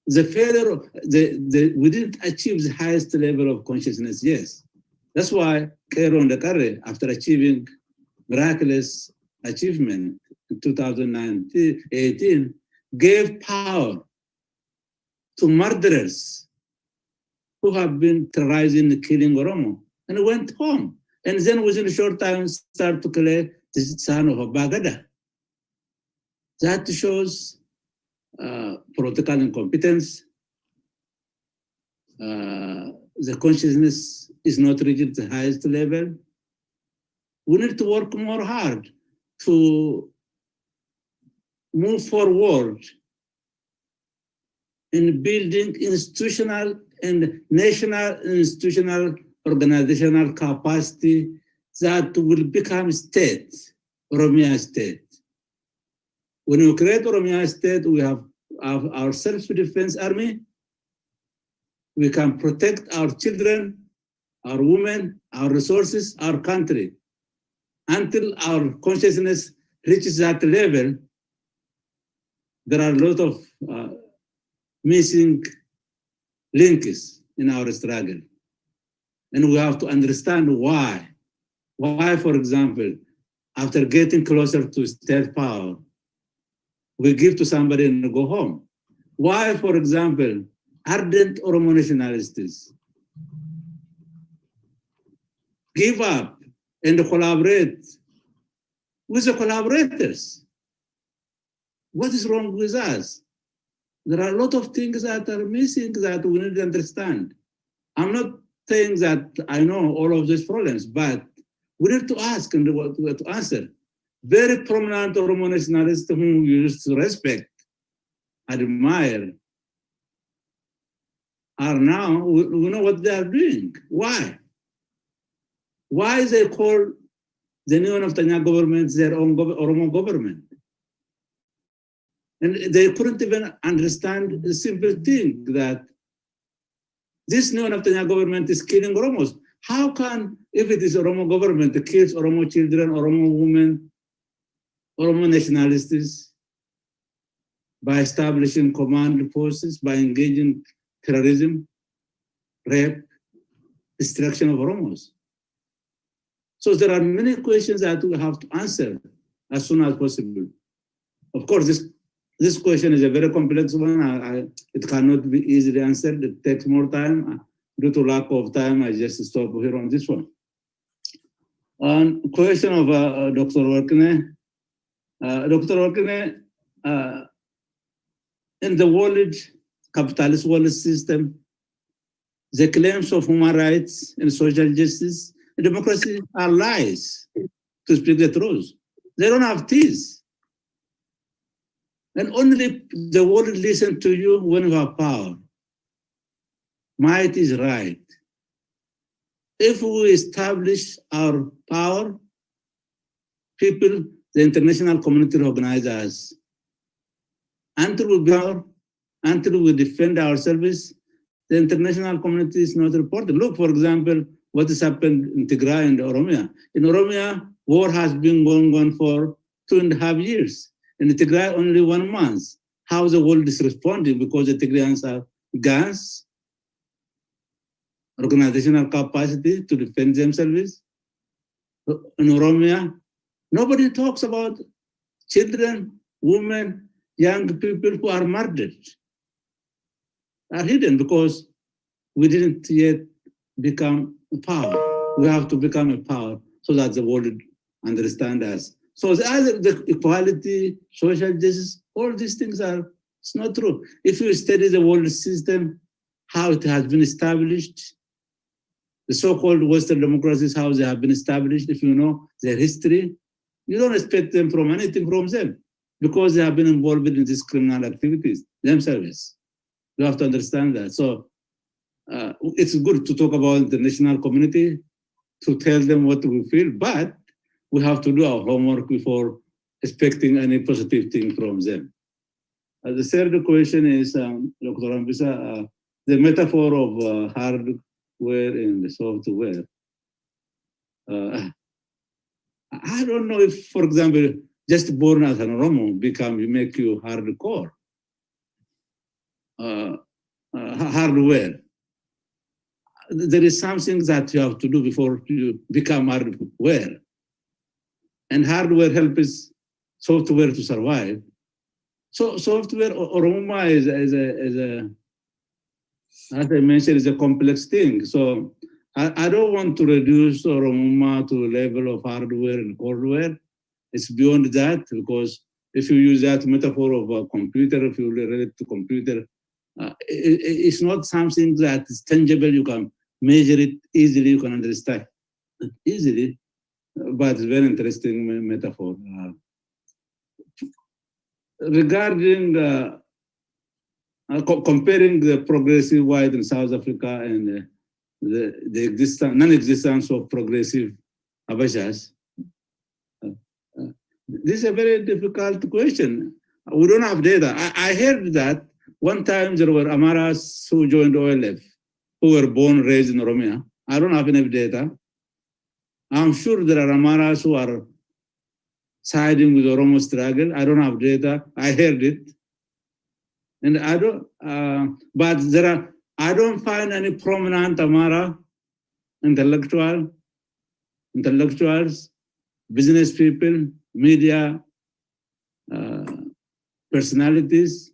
The failure, we didn't achieve the highest level of consciousness, yes. That's why Cairo and Dakar, after achieving miraculous achievement in 2018, gave power to murderers who have been terrorizing and killing Oromo, and went home. And then within a short time, start to kill the son of a Bagada. That shows political incompetence. The consciousness is not reaching the highest level. We need to work more hard to move forward in building institutional and national institutional organizational capacity that will become state, Oromia state. When we create Oromia state, we have our self-defense army. We can protect our children, our women, our resources, our country. Until our consciousness reaches that level, there are a lot of missing links in our struggle. And we have to understand why. Why, for example, after getting closer to state power, we give to somebody and go home. Why, for example, ardent Oromo nationalists give up and collaborate with the collaborators? What is wrong with us? There are a lot of things that are missing that we need to understand. I'm not saying that I know all of these problems, but we need to ask and to answer. Very prominent Oromo nationalists whom we used to respect, admire, are now, we know what they are doing. Why? Why they call the new Naftanya government their own Oromo government? And they couldn't even understand the simple thing that this new Naftanya government is killing Oromos. How can, if it is Oromo government, it kills Oromo children, Oromo women, Oromo nationalists, by establishing command forces, by engaging terrorism, rape, destruction of Oromos? So there are many questions that we have to answer as soon as possible. Of course, this question is a very complex one. It cannot be easily answered. It takes more time. Due to lack of time, I just stop here on this one. On question of Dr. Workineh, Dr. Workineh, in the world, capitalist world system, the claims of human rights and social justice and democracy are lies, to speak the truth. They don't have teeth. And only the world listens to you when you have power. Might is right. If we establish our power, people, the international community recognize us. Until we defend ourselves, the international community is not reported. Look, for example, what has happened in Tigray and Oromia. In Oromia, war has been going on for 2.5 years. In Tigray, only 1 month. How the world is responding? Because the Tigrayans have guns, organizational capacity to defend themselves. In Oromia, nobody talks about children, women, young people who are murdered. Are hidden because we didn't yet become a power. We have to become a power so that the world understands us. So the equality, social justice, all these things it's not true. If you study the world system, how it has been established, the so-called Western democracies, how they have been established, if you know their history, you don't expect them from anything from them because they have been involved in these criminal activities themselves. You have to understand that. So it's good to talk about the international community, to tell them what we feel, but we have to do our homework before expecting any positive thing from them. The third question is, Dr. Ebissa, the metaphor of hardware and software. I don't know if, for example, just born as an Oromo make you hardcore, hardware. There is something that you have to do before you become hardware. And hardware helps software to survive. So software, Oromoma is as I mentioned, is a complex thing. So I don't want to reduce Oromoma to a level of hardware and hardware. It's beyond that, because if you use that metaphor of a computer, if you relate it to computer, it's not something that is tangible. You can measure it easily, you can understand it easily, but it's very interesting metaphor. Regarding comparing the progressive white in South Africa and the non-existence of progressive Habashas, this is a very difficult question. We don't have data. I heard that one time there were Amaras who joined OLF, who were born and raised in Oromia. I don't have enough data. I'm sure there are Amaras who are siding with Oromo struggle. I don't have data. I heard it. And I don't, but I don't find any prominent Amara intellectuals, business people, media, personalities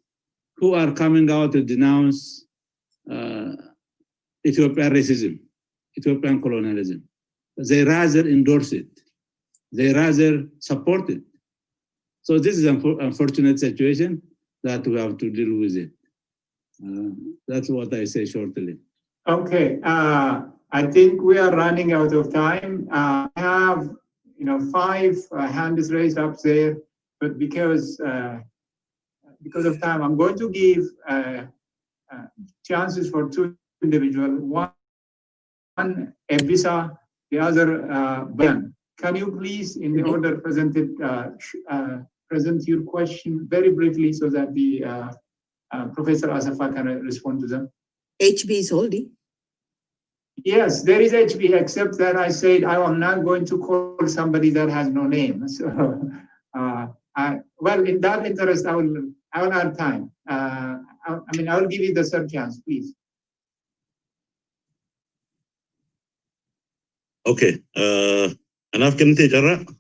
who are coming out to denounce Ethiopian racism, Ethiopian colonialism. They rather endorse it. They rather support it. So this is an unfortunate situation that we have to deal with it. That's what I say shortly. Okay, I think we are running out of time. I have, 5 hands raised up there, but because of time, I'm going to give chances for 2 individuals. One Ebissa, the other Beyene. Can you please, in the order presented, present your question very briefly so that the Professor Asafa can respond to them? HB is holding. Yes, there is HB, except that I said I am not going to call somebody that has no name. So, well, in that interest, I will add time. I will give you the third chance, please. Okay. Enough can take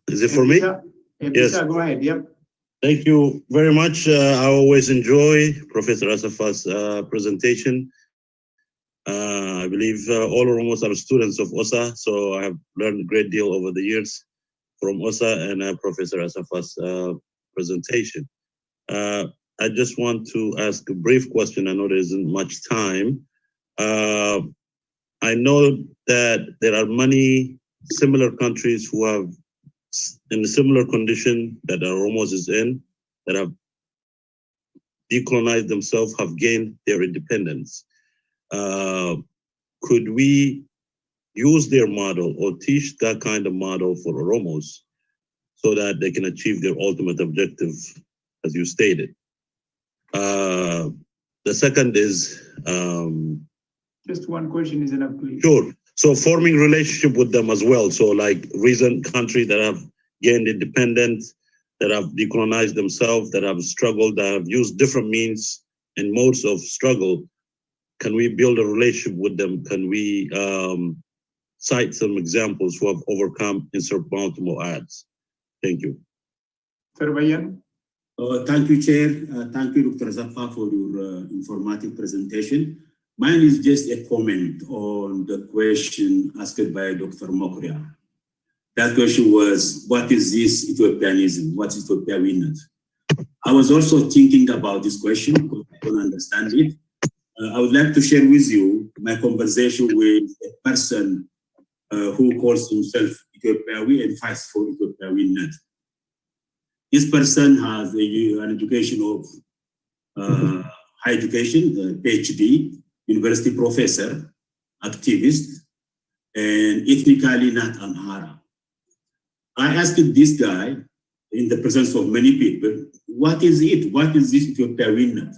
Is it for me? Yes. Go ahead. Yep. Thank you very much. I always enjoy Professor Asafa's presentation. I believe all Oromos are students of OSA, so I have learned a great deal over the years from OSA and Professor Asafa's presentation. I just want to ask a brief question. I know there isn't much time. I know that there are many similar countries who have, in a similar condition that Oromos is in, that have decolonized themselves, have gained their independence. Could we use their model or teach that kind of model for Oromos so that they can achieve their ultimate objective, as you stated? The second is... just one question is enough, please. Sure. So forming relationship with them as well. So like recent countries that have gained independence, that have decolonized themselves, that have struggled, that have used different means and modes of struggle. Can we build a relationship with them? Can we cite some examples who have overcome insurmountable odds? Thank you. Torben. Thank you, Chair. Thank you, Dr. Asafa, for your informative presentation. Mine is just a comment on the question asked by Dr. Mokria. That question was, what is this Ethiopianism? What is Ethiopia-winner? I was also thinking about this question because I don't understand it. I would like to share with you my conversation with a person who calls himself Ethiopiawi and fights for Ethiopia-winner. This person has an education of high education, PhD, university professor, activist, and ethnically not Amhara. I asked this guy in the presence of many people, what is it? What is this Ethiopia-winner?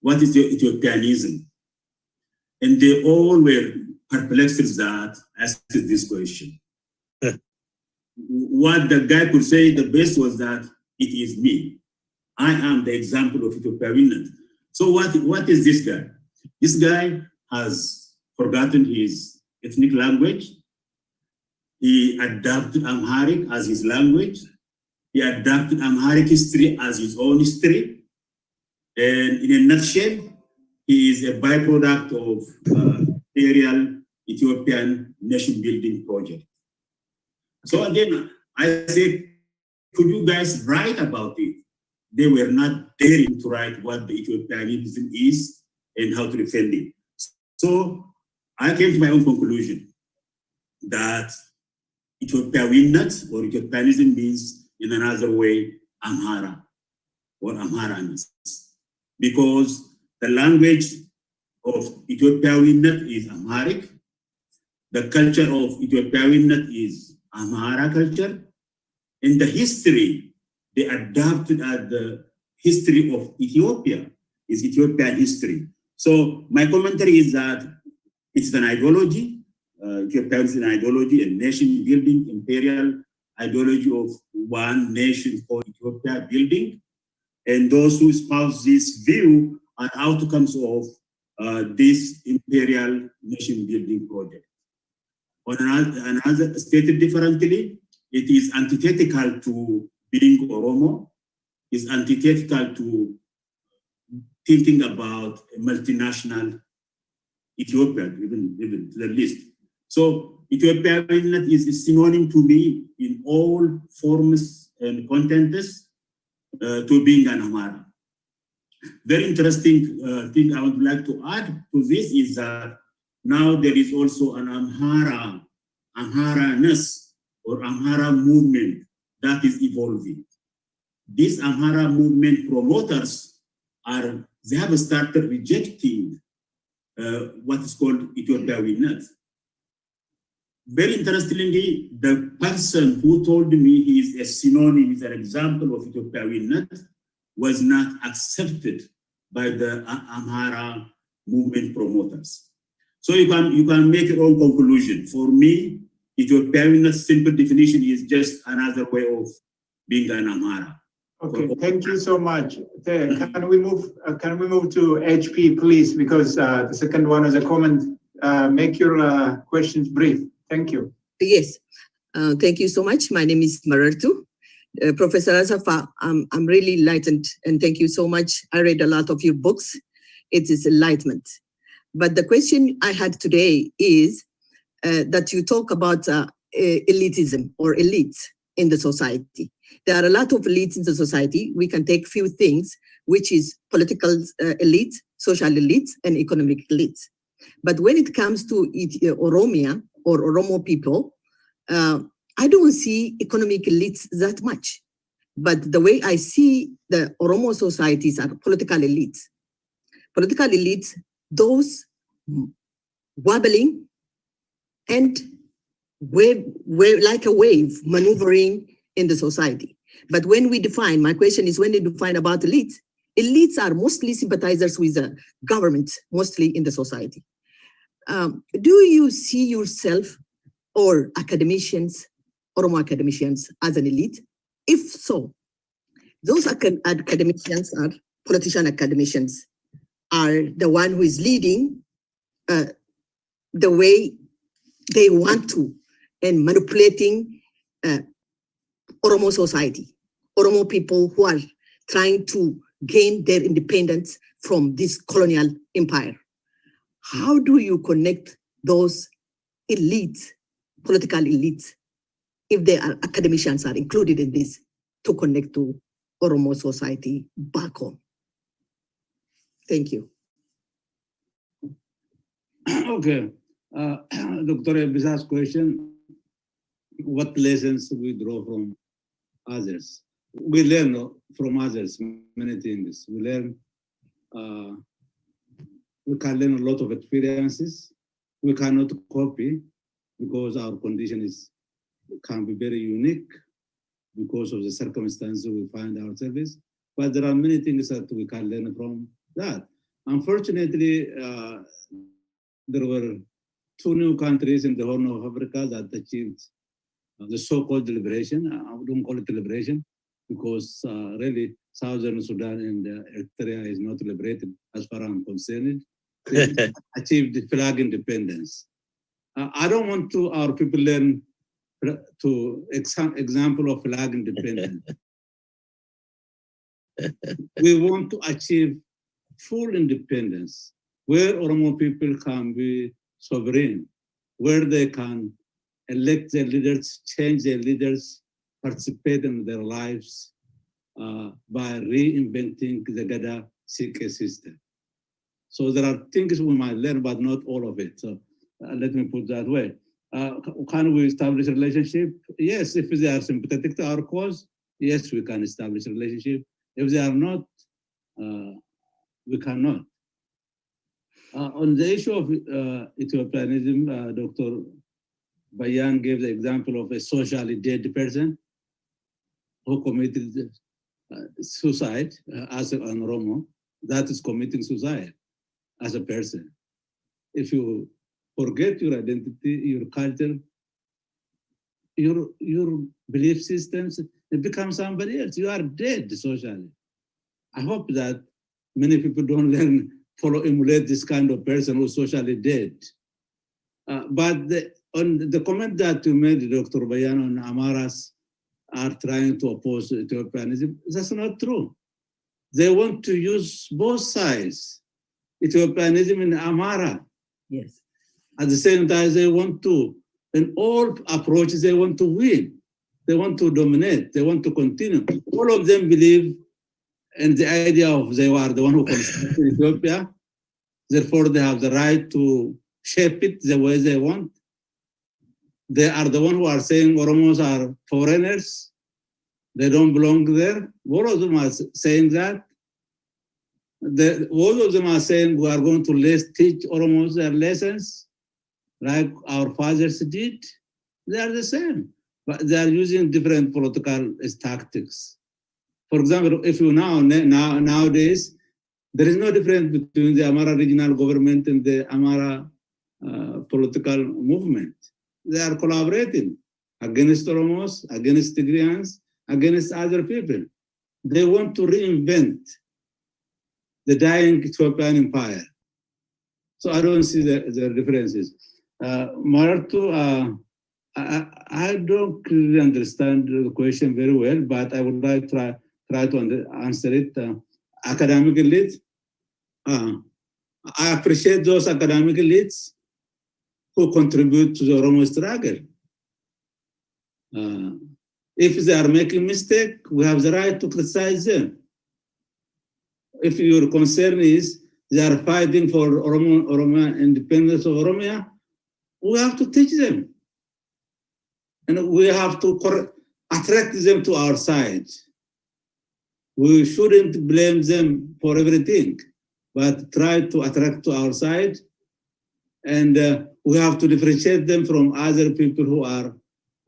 What is the Ethiopianism? And they all were perplexed that asked this question. what the guy could say the best was that it is me. I am the example of Ethiopia-Winnant. So what is this guy? This guy has forgotten his ethnic language. He adopted Amharic as his language. He adopted Amharic history as his own history. And in a nutshell, he is a byproduct of imperial Ethiopian nation building project. So again, I said, could you guys write about it? They were not daring to write what the Ethiopianism is and how to defend it. So I came to my own conclusion that Ethiopia-Winnant or Ethiopianism means, in another way, Amhara or Amharaness. Because the language of Ethiopia-Winnant is Amharic. The culture of Ethiopia-Winnant is Amhara culture. And the history they adopted as the history of Ethiopia is Ethiopian history. So my commentary is that it's an ideology. Ethiopia is an ideology, a nation building, imperial ideology of one nation called Ethiopia building. And those who espouse this view are outcomes of this imperial nation building project. On another stated differently, it is antithetical to being Oromo, is antithetical to thinking about a multinational Ethiopia, even to the least. So Ethiopia is a synonym to me in all forms and contents to being an Amhara. Very interesting thing I would like to add to this is that now there is also an Amharaness or Amhara movement that is evolving. These Amhara movement promoters they have started rejecting what is called Ethiopia-Winnant. Very interestingly, the person who told me he is a synonym, is an example of Ethiopia-Winnant, was not accepted by the Amhara movement promoters. So you can make your own conclusion. For me, Ethiopia-Winnant's simple definition is just another way of being an Amhara. Okay, thank you so much. Can we move to HP, please? Because the second one is a comment. Make your questions brief. Thank you. Yes, thank you so much. My name is Marartu. Professor Asafa, I'm really enlightened, and thank you so much. I read a lot of your books. It is enlightenment. But the question I had today is that you talk about elitism or elites in the society. There are a lot of elites in the society. We can take few things, which is political elites, social elites, and economic elites. But when it comes to Oromia or Oromo people, I don't see economic elites that much. But the way I see the Oromo societies are political elites. Political elites, those wobbling and like a wave maneuvering in the society. But when we define, my question is when we define about elites, elites are mostly sympathizers with the government, mostly in the society. Do you see yourself or academicians, Oromo academicians, as an elite? If so, those academicians are politician academicians, are the one who is leading the way they want to and manipulating Oromo society, Oromo people who are trying to gain their independence from this colonial empire. How do you connect those elites, political elites, if they are academicians are included in this, to connect to Oromo society back home? Thank you. Okay. Dr. Ebissa's question, what lessons we draw from others? We learn from others many things. We learn, we can learn a lot of experiences. We cannot copy because our condition can be very unique because of the circumstances we find ourselves. But there are many things that we can learn from that. Unfortunately, there were 2 new countries in the Horn of Africa that achieved the so-called liberation. I don't call it liberation because really Southern Sudan and Eritrea is not liberated as far as I'm concerned. They achieved flag independence. I don't want our people learn to example of flag independence. We want to achieve full independence, where Oromo people can be sovereign, where they can elect their leaders, change their leaders, participate in their lives by reinventing the Gada Sikh system. So there are things we might learn, but not all of it. So let me put that way. Can we establish a relationship? Yes, if they are sympathetic to our cause, yes, we can establish a relationship. If they are not, we cannot. On the issue of Ethiopianism, Dr. Beyene gave the example of a socially dead person who committed suicide as an Oromo. That is committing suicide as a person. If you forget your identity, your culture, your belief systems, it becomes somebody else. You are dead socially. I hope that many people don't learn, emulate this kind of person who's socially dead. But on the comment that you made, Dr. Beyene, on Amaras are trying to oppose Ethiopianism, that's not true. They want to use both sides, Ethiopianism and Amara. Yes. At the same time, they want to, in all approaches, they want to win. They want to dominate. They want to continue. All of them believe in the idea of they are the one who constructed Ethiopia. Therefore, they have the right to shape it the way they want. They are the one who are saying Oromos are foreigners. They don't belong there. All of them are saying that. All of them are saying we are going to teach Oromos their lessons like our fathers did. They are the same, but they are using different political tactics. For example, if you nowadays, there is no difference between the Amara regional government and the Amara political movement. They are collaborating against Oromos, against Tigrayans, against other people. They want to reinvent the dying Ethiopian empire. So I don't see the differences. Maratu, I don't really understand the question very well, but I would like to try to answer it academic elites. I appreciate those academic elites who contribute to the Oromo struggle. If they are making mistake, we have the right to criticize them. If your concern is they are fighting for Oromo independence of Oromia, we have to teach them. And we have to attract them to our side. We shouldn't blame them for everything, but try to attract to our side. And we have to differentiate them from other people who are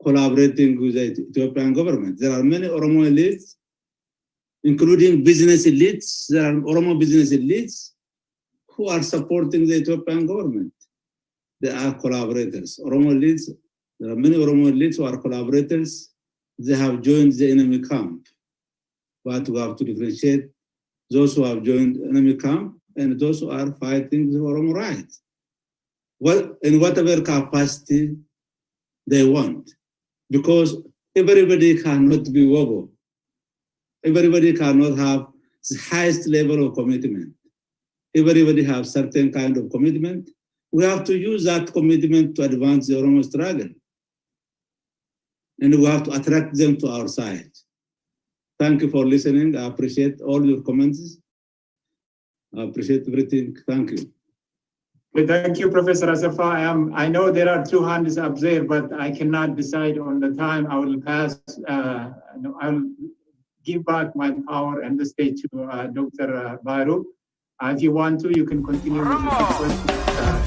collaborating with the Ethiopian government. There are many Oromo elites, including business elites. There are Oromo business elites who are supporting the Ethiopian government. They are collaborators. Oromo elites, there are many Oromo elites who are collaborators. They have joined the enemy camp. But we have to differentiate those who have joined the enemy camp and those who are fighting the Oromo rights. Well, in whatever capacity they want. Because everybody cannot be Wobo. Everybody cannot have the highest level of commitment. Everybody has certain kind of commitment. We have to use that commitment to advance the Oromo struggle. And we have to attract them to our side. Thank you for listening. I appreciate all your comments. I appreciate everything. Thank you. Thank you, Professor Asafa. I know there are 2 hands up there, but I cannot decide on the time. I will pass, I'll give back my power and the stage to Dr. Bahiru. If you want to, you can continue with the questions.